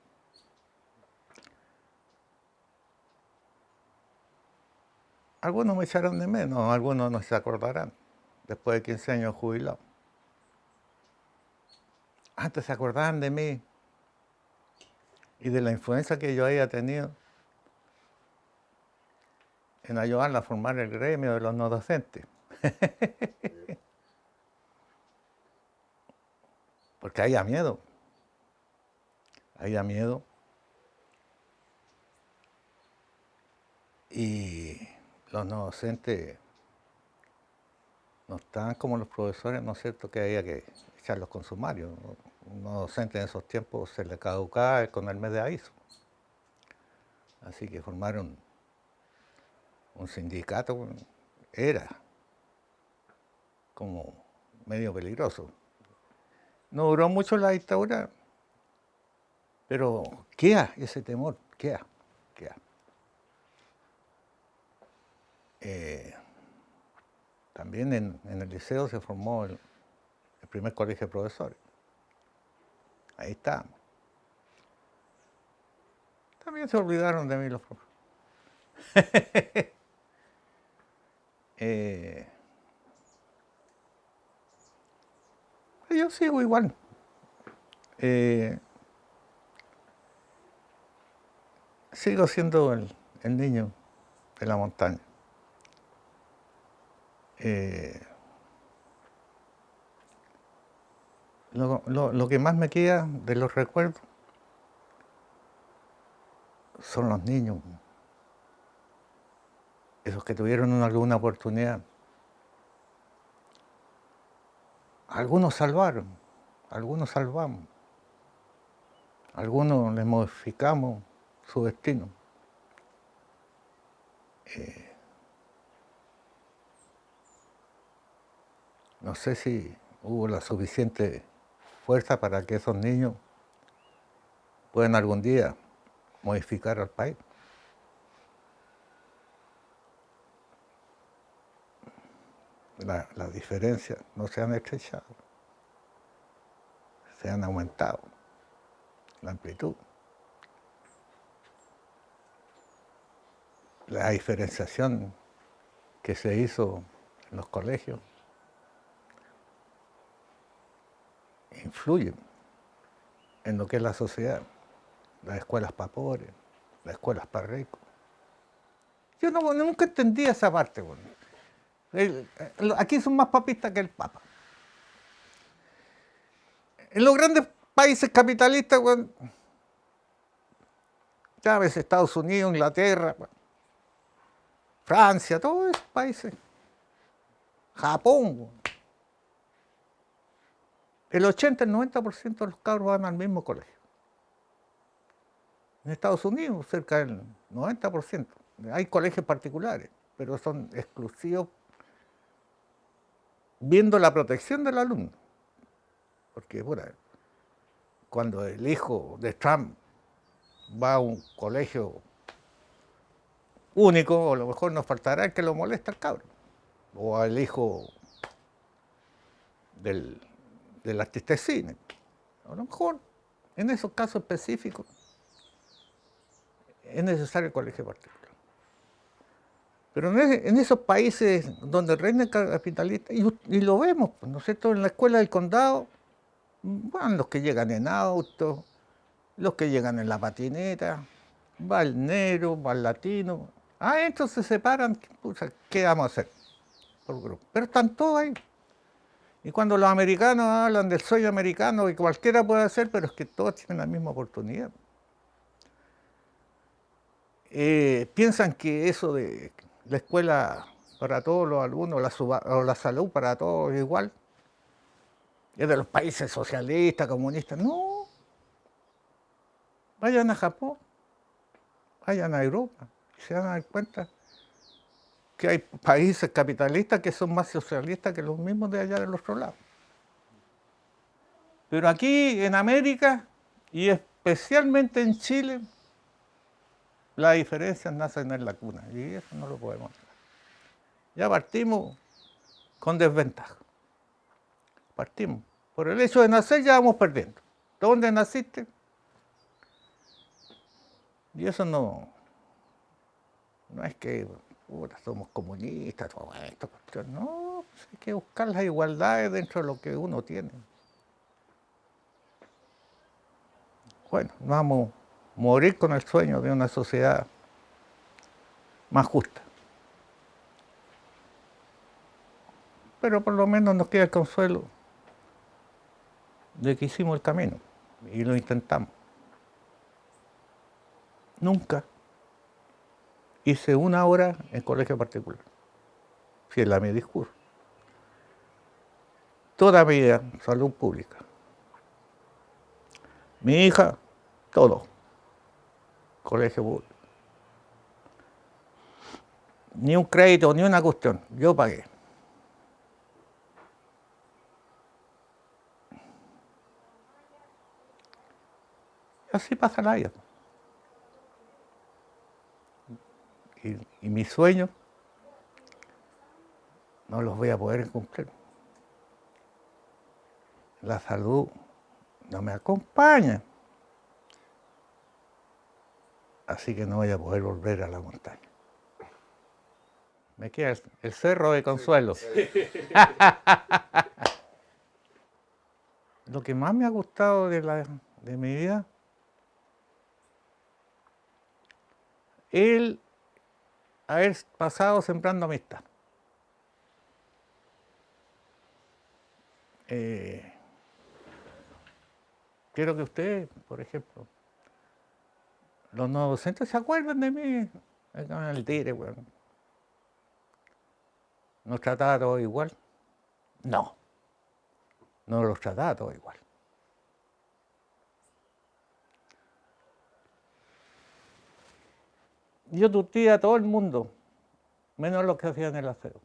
Algunos me echaron de menos, algunos no se acordarán, después de 15 años jubilado. Antes se acordaban de mí y de la influencia que yo había tenido en ayudarla a formar el gremio de los no docentes. Porque había miedo. Había miedo. Y los no docentes no estaban como los profesores, ¿no es cierto?, que había que echarlos con sumario. Un no docente en esos tiempos se le caducaba con el mes de aviso. Así que formaron un sindicato, era como medio peligroso. No duró mucho la dictadura, pero queda ese temor, queda. También en el liceo se formó el primer colegio de profesores. Ahí estábamos. También se olvidaron de mí los profesores. Yo sigo igual. Sigo siendo el niño de la montaña. Lo que más me queda de los recuerdos son los niños, esos que tuvieron alguna oportunidad. Algunos salvaron, algunos salvamos, algunos les modificamos su destino. No sé si hubo la suficiente fuerza para que esos niños puedan algún día modificar al país. Las diferencias no se han estrechado, se han aumentado la amplitud. La diferenciación que se hizo los colegios influyen en lo que es la sociedad. Las escuelas para pobres, las escuelas para ricos. Yo nunca entendí esa parte. Bueno. Aquí son más papistas que el Papa. En los grandes países capitalistas, bueno, ya ves, Estados Unidos, Inglaterra, bueno, Francia, todos esos países, Japón, bueno, el 80, el 90% de los cabros van al mismo colegio. En Estados Unidos, cerca del 90%. Hay colegios particulares, pero son exclusivos viendo la protección del alumno. Porque, bueno, cuando el hijo de Trump va a un colegio único, a lo mejor nos faltará el que lo molesta al cabro. O al hijo del artista de cine. A lo mejor, en esos casos específicos, es necesario el colegio particular. Pero en esos países donde reina el capitalista, y lo vemos, ¿no es cierto?, en la escuela del condado, van los que llegan en auto, los que llegan en la patineta, va el negro, va el latino. Estos se separan, pucha, ¿qué vamos a hacer? Por grupo. Pero están todos ahí. Y cuando los americanos hablan del sueño americano, que cualquiera puede hacer, pero es que todos tienen la misma oportunidad. Piensan que eso de la escuela para todos los alumnos, o la salud para todos igual, es de los países socialistas, comunistas. No. Vayan a Japón, vayan a Europa, y se van a dar cuenta que hay países capitalistas que son más socialistas que los mismos de allá del otro lado. Pero aquí en América, y especialmente en Chile, las diferencias nacen en la cuna, y eso no lo podemos hacer. Ya partimos con desventaja. Partimos. Por el hecho de nacer ya vamos perdiendo. ¿Dónde naciste? Y eso no es que somos comunistas, todo esto, no, pues hay que buscar las igualdades dentro de lo que uno tiene. Bueno, vamos a morir con el sueño de una sociedad más justa. Pero por lo menos nos queda el consuelo de que hicimos el camino y lo intentamos. Nunca hice una hora en colegio particular. Si es mi discurso. Toda mi vida, salud pública. Mi hija, todo. Colegio público. Ni un crédito, ni una cuestión. Yo pagué. Así pasa la vida. Y mis sueños no los voy a poder cumplir. La salud no me acompaña. Así que no voy a poder volver a la montaña. Me queda el cerro de Consuelo. Sí. Lo que más me ha gustado de mi vida, el haber pasado sembrando amistad. Quiero que ustedes, por ejemplo, los nuevos docentes se acuerden de mí, en el Tigre, bueno. ¿Nos trataba todos igual? No los trataba todos igual. Yo tutía a todo el mundo, menos los que hacían el aseo.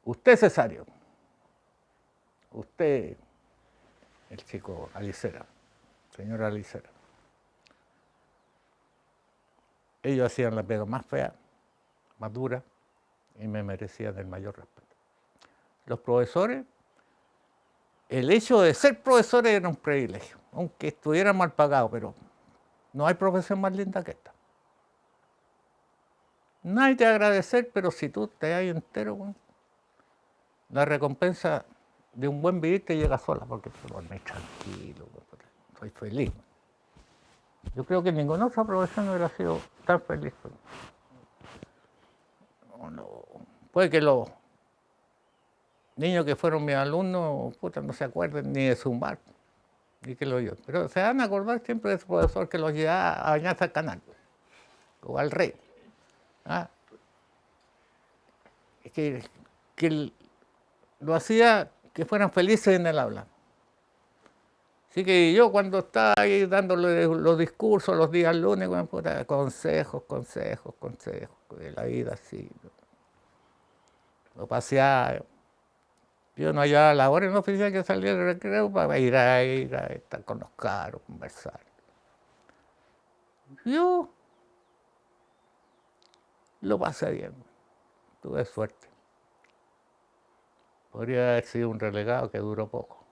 Usted, Cesario, usted, el chico Alicera, señora Alicera, ellos hacían la pega más fea, más dura, y me merecían el mayor respeto. Los profesores, el hecho de ser profesores era un privilegio, aunque estuviera mal pagado, pero no hay profesión más linda que esta. nadie te va a agradecer, pero si tú te das entero, weón, la recompensa de un buen vivir te llega sola, porque te duermes tranquilo, weón, soy feliz. Yo creo que ninguna otra profesión hubiera sido tan feliz. No, puede que los niños que fueron mis alumnos, puta, no se acuerden ni de su mar, ni que lo yo. Pero se van a acordar siempre de ese profesor que los llevaba a bañarse al canal, o al rey. ¿Ah? Que lo hacía que fueran felices en el habla. Así que yo cuando estaba ahí dándole los discursos los días lunes, bueno, puta, consejos de la vida así. Lo paseaba. Yo no hallaba la hora en la oficina que salía del recreo para ir a estar con los caros, conversar. Yo lo pasé bien, tuve suerte. Podría haber sido un relegado que duró poco.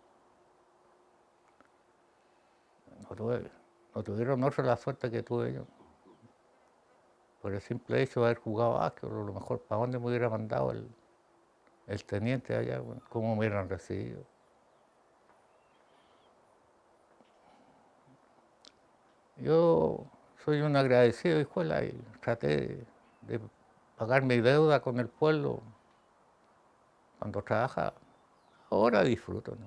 No tuvieron otros la suerte que tuve yo. Por el simple hecho de haber jugado básquet, a lo mejor para dónde me hubiera mandado el teniente allá, bueno, cómo me hubieran recibido. Yo soy un agradecido de escuela y traté de pagar mi deuda con el pueblo cuando trabajaba. Ahora disfruto, ¿no?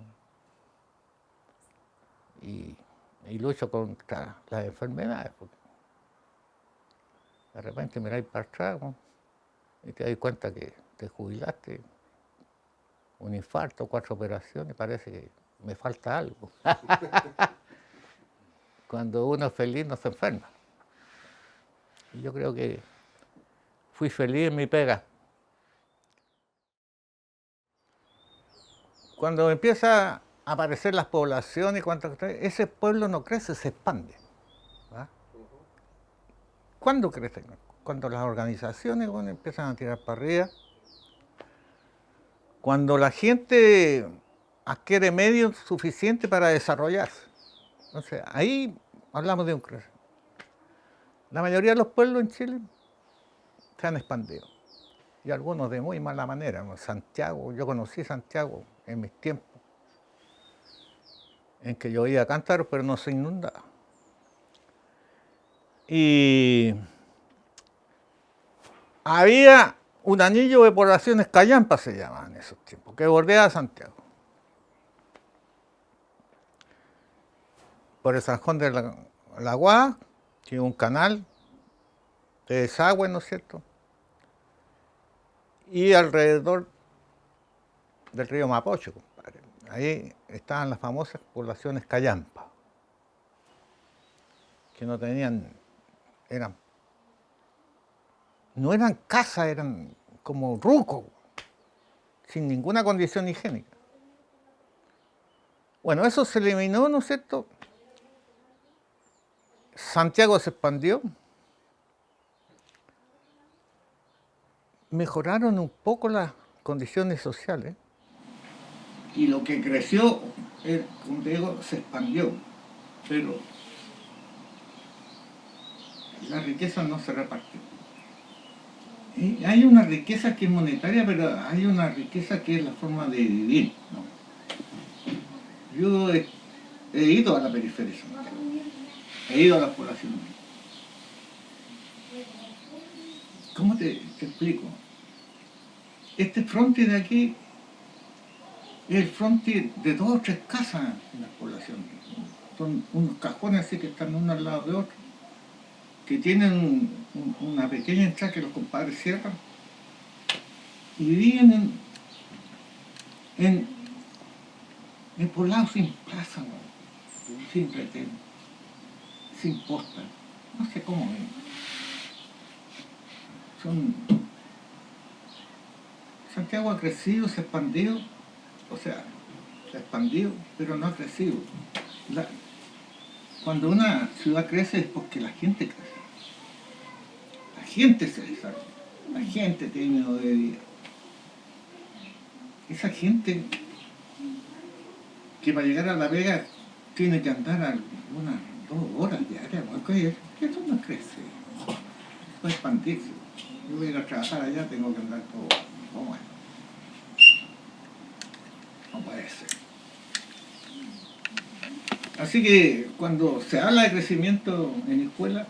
Y lucho contra las enfermedades, porque de repente miráis para atrás, ¿no? Y te das cuenta que te jubilaste, un infarto, 4 operaciones, parece que me falta algo. Cuando uno es feliz no se enferma. Y yo creo que fui feliz en mi pega. Cuando empieza a aparecer las poblaciones, ese pueblo no crece, se expande. ¿Va? ¿Cuándo crece? Cuando las organizaciones, bueno, empiezan a tirar para arriba. Cuando la gente adquiere medios suficientes para desarrollarse. Entonces, ahí hablamos de un crecimiento. La mayoría de los pueblos en Chile se han expandido. Y algunos de muy mala manera. Santiago, yo conocí Santiago en mis tiempos, en que llovía cántaros, pero no se inundaba. Y había un anillo de poblaciones callampas, se llamaban en esos tiempos, que bordeaba Santiago. Por el Zanjón de la Guada, tiene un canal de desagüe, ¿no es cierto? Y alrededor del río Mapocho, compadre. Ahí estaban las famosas poblaciones callampas, que no tenían, no eran casas, eran como rucos, sin ninguna condición higiénica. Bueno, eso se eliminó, ¿no es cierto? Santiago se expandió, mejoraron un poco las condiciones sociales y lo que creció, como te digo, se expandió, pero la riqueza no se repartió. Y hay una riqueza que es monetaria, pero hay una riqueza que es la forma de vivir, ¿no? Yo he ido a la periferia de Santiago, he ido a las poblaciones. ¿Cómo te explico? Este fronte de aquí es el fronte de 2 o 3 casas en las poblaciones. Son unos cajones así que están uno al lado de otro, que tienen una pequeña entrada que los compadres cierran y viven en poblados sin plaza, ¿no? Sin retén, sin posta, no sé cómo es. Santiago ha crecido, se ha expandido, o sea, se ha expandido, pero no ha crecido. Cuando una ciudad crece es porque la gente crece. La gente se desarrolla, la gente tiene medio de vida. Esa gente que para llegar a La Vega tiene que andar a unas 2 horas diarias, eso no crece, puede expandirse. yo voy a ir a trabajar allá, tengo que andar todo. ¿Cómo es? No puede ser. Así que cuando se habla de crecimiento en escuela,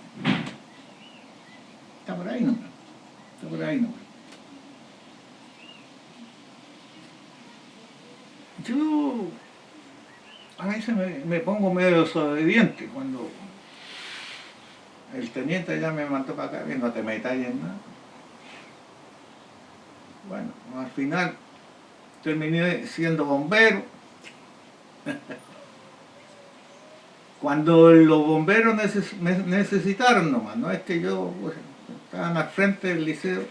está por ahí nomás. Está por ahí nomás. Yo a veces me pongo medio desobediente cuando el teniente ya me mandó para acá, no te metas en nada. Bueno, al final terminé siendo bombero. Cuando los bomberos me necesitaron nomás, no es que yo, pues, estaban al frente del liceo,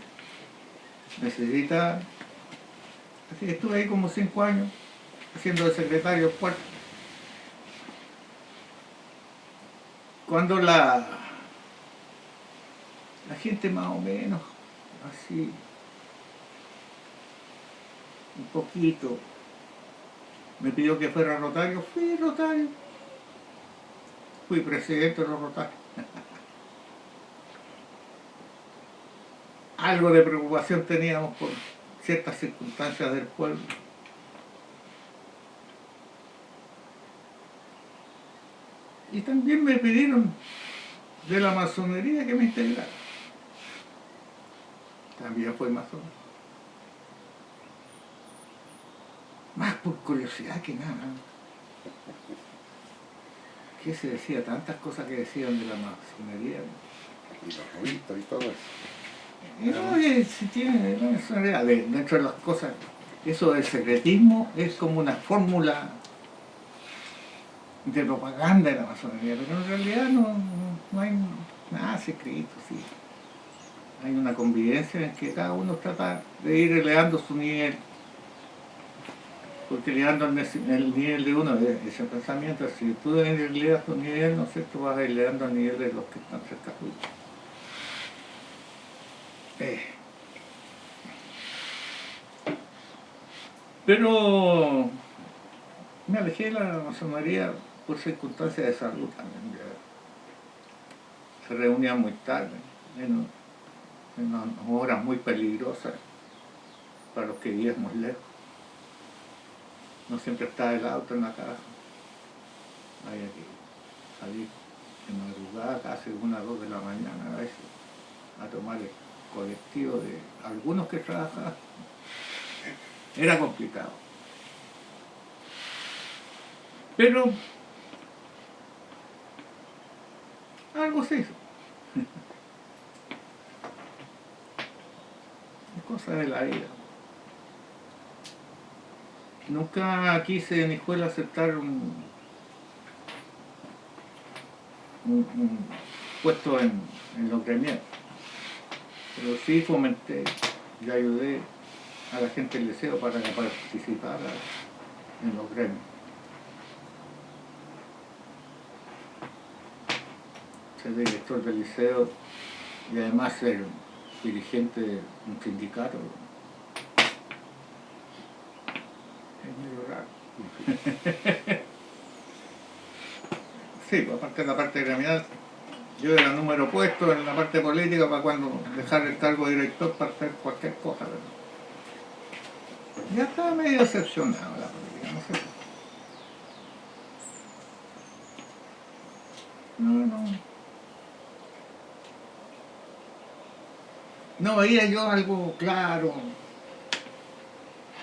necesitaban. Así que estuve ahí como 5 años, haciendo de secretario del puerto. Cuando la gente más o menos, así, un poquito, me pidió que fuera rotario, fui rotario. Fui presidente de los rotarios. Algo de preocupación teníamos por ciertas circunstancias del pueblo. Y también me pidieron de la masonería que me integrara. También fue masón. Más por curiosidad que nada. ¿Qué se decía? Tantas cosas que decían de la masonería. Y los ruidos y todo eso. Y no, si tiene la masonería, dentro de las cosas, eso del secretismo es como una fórmula de propaganda de la masonería, pero en realidad no hay nada secreto, sí. Hay una convivencia en que cada uno trata de ir elevando su nivel, porque elevando el nivel de uno, ese pensamiento, si tú elevas tu nivel, ¿no es cierto?, vas elevando el nivel de los que están cerca tuyo. Pero me alejé de la masonería por circunstancias de salud también. Se reunían muy tarde, en horas muy peligrosas para los que vivíamos lejos. No siempre estaba el auto en la casa. Había que salir de madrugada, casi 1 o 2 de la mañana a veces, a tomar el colectivo de algunos que trabajaban. Era complicado. Pero algo se hizo. Es cosa de la vida. Nunca quise en mi escuela aceptar un puesto en los gremios, pero sí fomenté y ayudé a la gente del liceo para que participara en los gremios. Ser director del liceo y además ser dirigente de un sindicato es medio raro. Sí, aparte de la parte gremial, yo era número puesto en la parte política para cuando dejar el cargo de director para hacer cualquier cosa, ¿verdad? Ya estaba medio decepcionado la política, no sé. No veía yo algo claro,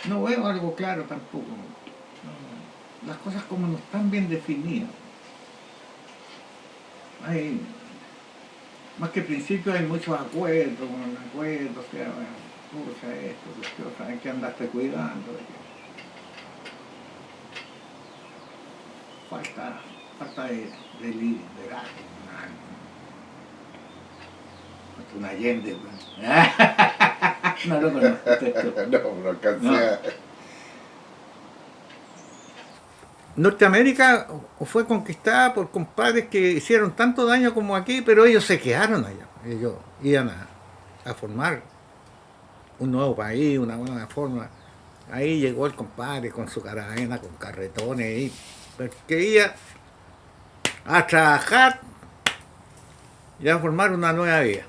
no veo algo claro tampoco. No, las cosas como no están bien definidas. Hay, más que principio hay muchos acuerdos, que pucha esto, hay que andarte cuidando. Falta de liderazgo. Un Allende, no lo conozco. No alcancé a... Norteamérica fue conquistada por compadres que hicieron tanto daño como aquí, pero ellos se quedaron allá. Ellos iban a formar un nuevo país, una nueva forma. Ahí llegó el compadre con su caravana, con carretones, y porque iba a trabajar y a formar una nueva vida.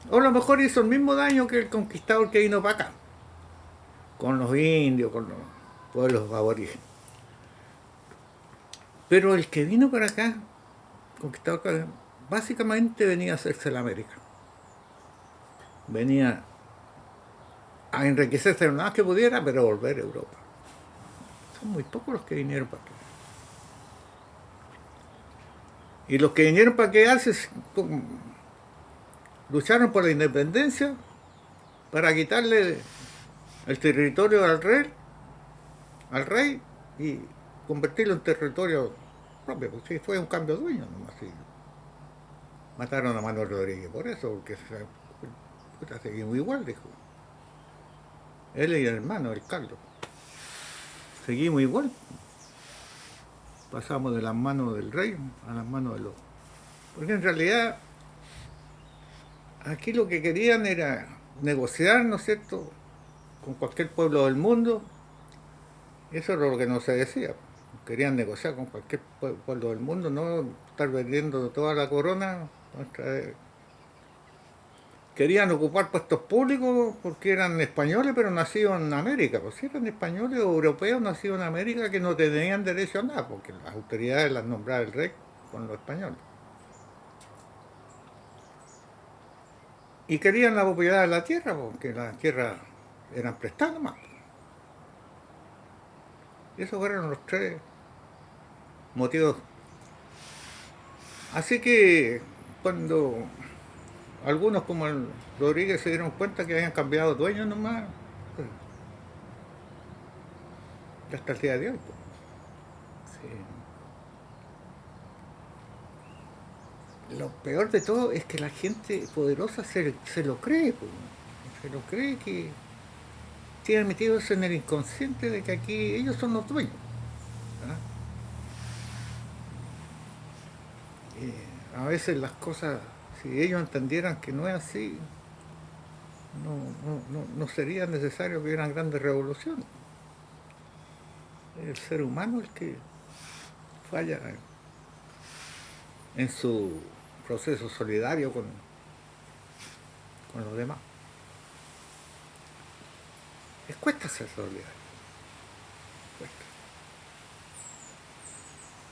O a lo mejor hizo el mismo daño que el conquistador que vino para acá, con los indios, con los pueblos aborígenes. Pero el que vino para acá, conquistador, básicamente venía a hacerse la América. Venía a enriquecerse lo más que pudiera, pero volver a Europa. Son muy pocos los que vinieron para acá. Y los que vinieron para quedarse lucharon por la independencia para quitarle el territorio al rey y convertirlo en territorio propio. Pues sí, fue un cambio de dueño nomás. Sí. Mataron a Manuel Rodríguez por eso, porque seguimos igual, dijo. Él y el hermano, el Carlos. Seguimos igual. Pasamos de las manos del rey a las manos de los... Porque en realidad aquí lo que querían era negociar, ¿no es cierto?, con cualquier pueblo del mundo. Eso era lo que no se decía. Querían negociar con cualquier pueblo del mundo, no estar vendiendo toda la corona. Querían ocupar puestos públicos porque eran españoles, pero nacidos en América. Pues si eran españoles o europeos nacidos en América que no tenían derecho a nada, porque las autoridades las nombraba el rey con los españoles. Y querían la propiedad de la tierra, porque las tierras eran prestadas nomás. Esos fueron los tres motivos. Así que cuando algunos como el Rodríguez se dieron cuenta que habían cambiado dueños nomás, pues, hasta el día de hoy. Pues. Sí. Lo peor de todo es que la gente poderosa se lo cree, pues. Se lo cree que tienen metido eso en el inconsciente de que aquí ellos son los dueños. ¿Ah? A veces las cosas, si ellos entendieran que no es así, no sería necesario que hubieran grandes revoluciones. El ser humano es el que falla en su proceso solidario con los demás. Les cuesta ser solidario. Cuesta.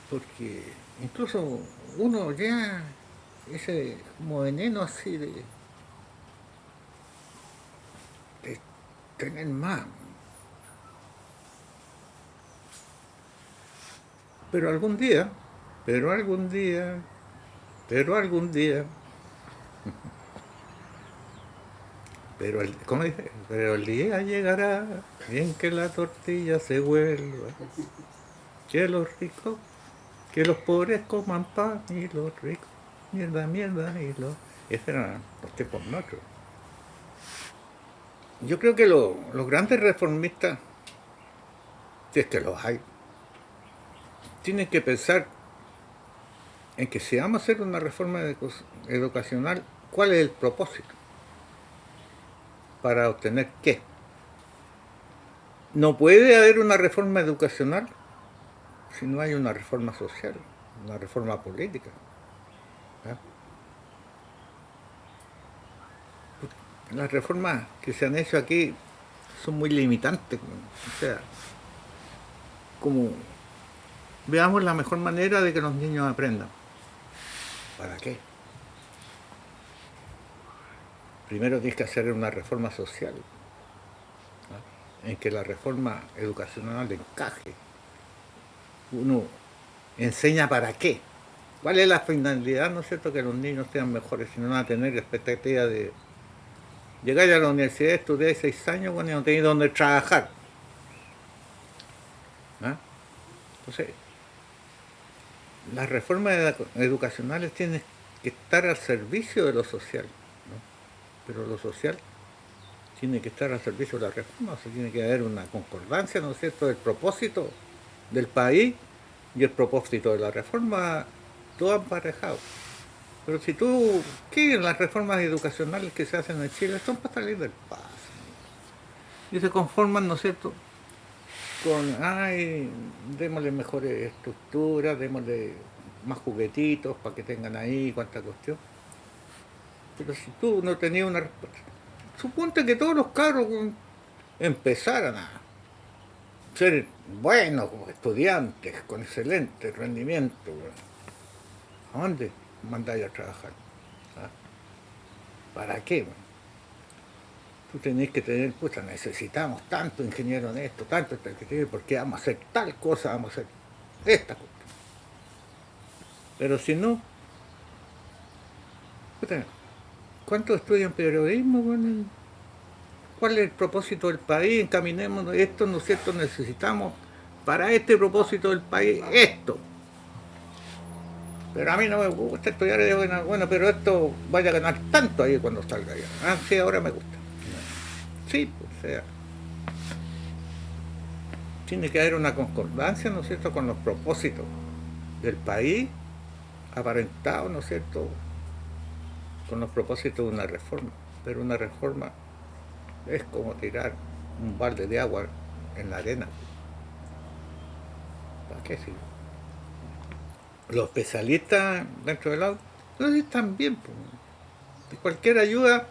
Porque incluso uno ya ese como veneno así de tener más. Pero algún día, pero algún día, pero algún día, ¿cómo dice? Pero el día llegará en que la tortilla se vuelva, que los ricos, que los pobres coman pan y los ricos, mierda, y los... Esos eran los tiempos nuestros. Yo creo que los grandes reformistas, si es que los hay, tienen que pensar en que si vamos a hacer una reforma educacional, ¿cuál es el propósito? ¿Para obtener qué? No puede haber una reforma educacional si no hay una reforma social, una reforma política. ¿Eh? Las reformas que se han hecho aquí son muy limitantes. O sea, como veamos la mejor manera de que los niños aprendan. ¿Para qué? Primero tienes que hacer una reforma social, ¿no?, en que la reforma educacional encaje. Uno enseña para qué. ¿Cuál es la finalidad, no es cierto, que los niños sean mejores, si no van a tener expectativa de llegar a la universidad, estudiar 6 años cuando no tenéis dónde trabajar? ¿Ah? Entonces, las reformas educacionales tienen que estar al servicio de lo social, ¿no? Pero lo social tiene que estar al servicio de la reforma, o sea, tiene que haber una concordancia, ¿no es cierto?, del propósito del país y el propósito de la reforma, todo emparejado. Pero si tú, ¿qué las reformas educacionales que se hacen en Chile? Son para salir del paso. Y se conforman, ¿no es cierto?, con, ay, démosle mejores estructuras, démosle más juguetitos para que tengan ahí, cuánta cuestión. Pero si tú no tenías una respuesta, suponte que todos los cabros empezaran a ser buenos como estudiantes, con excelente rendimiento, weón. ¿A dónde mandáis a trabajar? ¿Ah? ¿Para qué? Weón? Tú tenés que tener, pucha, necesitamos tanto ingeniero en esto, tanto arquitecto, porque vamos a hacer tal cosa, vamos a hacer esta cosa. Pero si no, puta, ¿cuántos estudian periodismo? Weón? ¿Cuál es el propósito del país? Encaminémonos, esto, ¿no es cierto? Necesitamos para este propósito del país esto. Pero a mí no me gusta estudiar, bueno, pero esto vaya a ganar tanto ahí cuando salga ya. Ah, sí, ahora me gusta. Sí, pues, o sea, tiene que haber una concordancia, ¿no es cierto?, con los propósitos del país, aparentados, ¿no es cierto?, con los propósitos de una reforma. Pero una reforma es como tirar un balde de agua en la arena. ¿Para qué sirve? Los especialistas dentro del auto, entonces están bien, pues. Y cualquier ayuda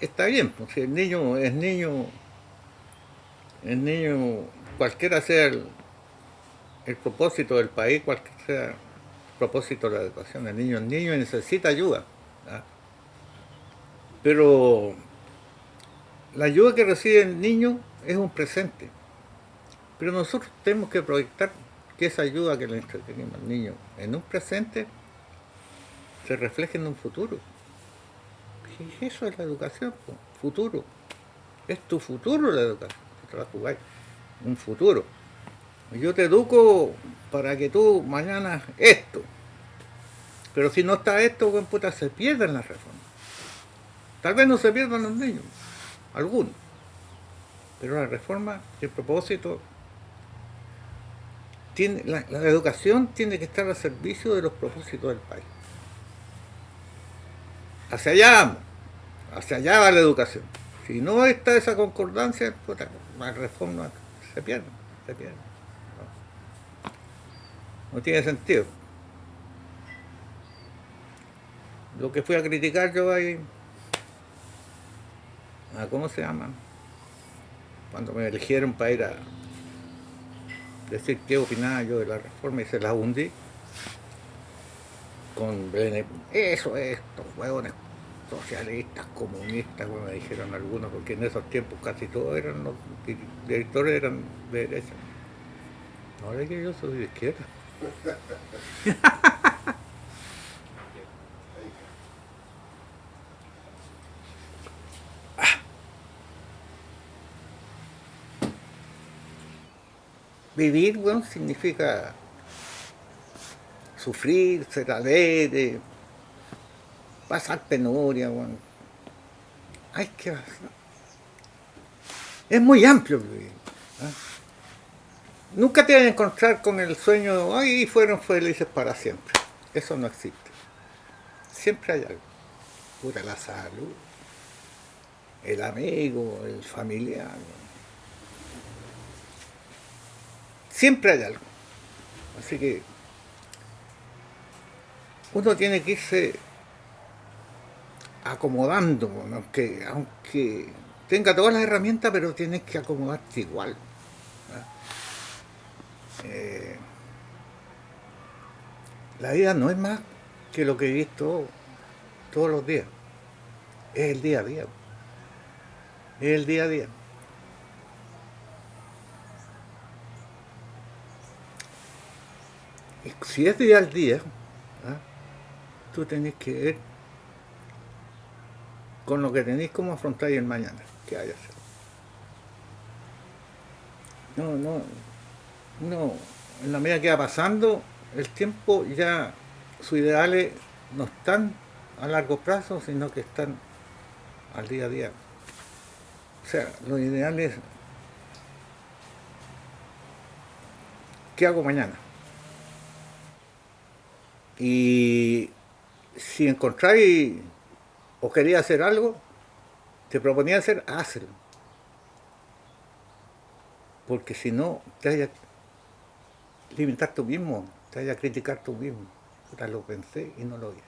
está bien, pues. Si el niño es niño, cualquiera sea el propósito del país, cualquiera sea el propósito de la educación, el niño es niño y necesita ayuda. ¿Ah? Pero la ayuda que recibe el niño es un presente. Pero nosotros tenemos que proyectar que esa ayuda que le entretenemos al niño en un presente se refleje en un futuro. Y eso es la educación, pues, futuro. Es tu futuro la educación, que te la jugáis. Un futuro. Yo te educo para que tú mañana esto. Pero si no está esto, buen puta, se pierden las reformas. Tal vez no se pierdan los niños, algunos. Pero la reforma, el propósito, la educación tiene que estar al servicio de los propósitos del país. Hacia allá va la educación. Si no está esa concordancia, puta, la reforma se pierde, se pierde. No tiene sentido. Lo que fui a criticar yo ahí, ¿cómo se llama? Cuando me eligieron para ir a decir qué opinaba yo de la reforma y se la hundí con eso es, estos huevones socialistas, comunistas, como me dijeron algunos, porque en esos tiempos casi todos eran los directores eran de derecha. Ahora que yo soy de izquierda. Vivir, bueno, significa sufrir, ser alegre, pasar penuria, bueno. Hay que... Es muy amplio vivir. ¿Ah? Nunca te vas a encontrar con el sueño de, ay, fueron felices para siempre. Eso no existe. Siempre hay algo. Pura la salud, el amigo, el familiar. Siempre hay algo. Así que uno tiene que irse acomodando, aunque tenga todas las herramientas, pero tienes que acomodarte igual. La vida no es más que lo que he visto todos los días. Es el día a día. Es el día a día. Y si es día al día, tú tenés que ver con lo que tenéis cómo afrontar el mañana, que haya sido. No, en la medida que va pasando el tiempo ya sus ideales no están a largo plazo, sino que están al día a día. O sea, los ideales, ¿qué hago mañana? Y si encontráis o querías hacer algo, te proponía hacer, hazlo. Porque si no, te vayas a limitar tú mismo, te vayas a criticar tú mismo. Puta, lo pensé y no lo hice.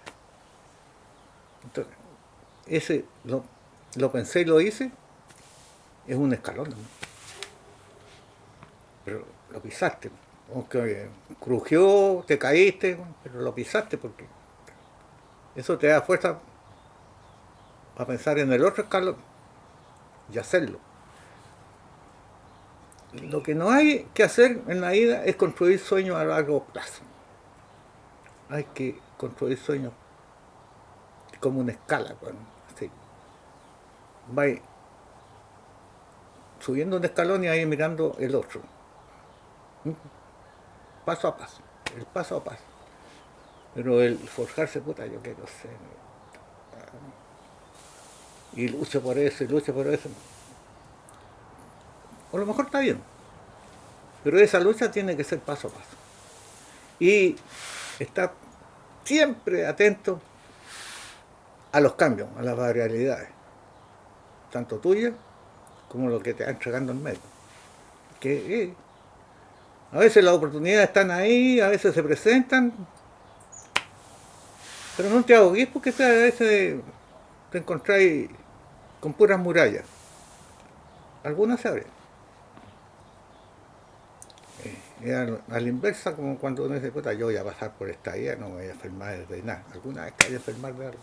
Entonces, ese lo pensé y lo hice, es un escalón, ¿no? Pero lo pisaste. Aunque crujió, te caíste, pero lo pisaste porque eso te da fuerza para pensar en el otro escalón y hacerlo. Lo que no hay que hacer en la vida es construir sueños a largo plazo. Hay que construir sueños como una escala, bueno, así. Vais subiendo un escalón y ahí mirando el otro. Paso a paso, el paso a paso. Pero el forjarse, puta, yo quiero ser. Y lucho por eso, y lucho por eso. A lo mejor está bien, pero esa lucha tiene que ser paso a paso. Y estar siempre atento a los cambios, a las variabilidades, tanto tuyas como lo que te va entregando el medio. Que a veces las oportunidades están ahí, a veces se presentan, pero no te ahogues porque a veces te encontráis con puras murallas. Algunas se abren. A la inversa, como cuando uno dice, puta, yo voy a pasar por esta vida, no me voy a enfermar de nada. Alguna vez te voy a enfermar de algo,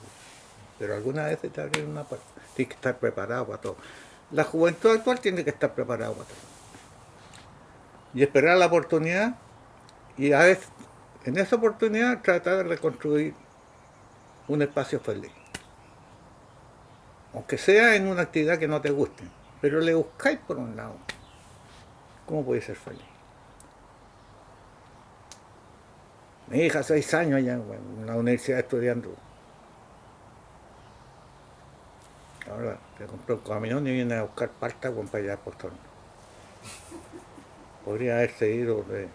pero alguna vez te abren una puerta. Tienes que estar preparado para todo. La juventud actual tiene que estar preparada para todo. Y esperar la oportunidad, y a veces, en esa oportunidad, tratar de reconstruir un espacio feliz. Aunque sea en una actividad que no te guste, pero le buscáis por un lado. ¿Cómo podéis ser feliz? Mi hija, 6 años allá en la universidad estudiando. Ahora se compró un camión y viene a buscar palta para allá por torno. Podría haberse ido de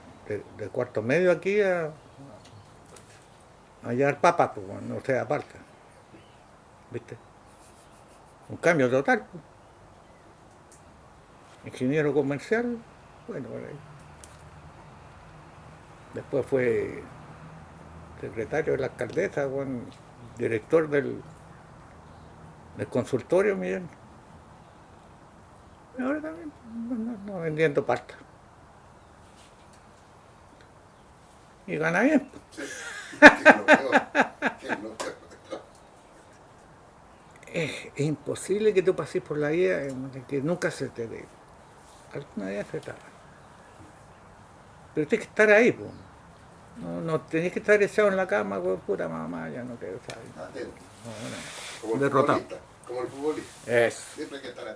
cuarto medio aquí a llevar papas, pues, no sea palta. ¿Viste? Un cambio total. Pues. Ingeniero comercial, bueno, por ahí. Después fue secretario de la alcaldesa, bueno, director del consultorio, miren. Y ahora también no vendiendo pasta. Y gana bien. Sí. ¿Qué es lo peor? ¿Qué es lo peor? Es imposible que tú pases por la vida que nunca se te dé. Alguna vez se te da. Pero tienes que estar ahí, pues. No tenés que estar echado en la cama, con puta mamá, ya no quiero saber. Atento. No, Como el derrotado. futbolista. Como el futbolista. Eso. Siempre hay que estar atento.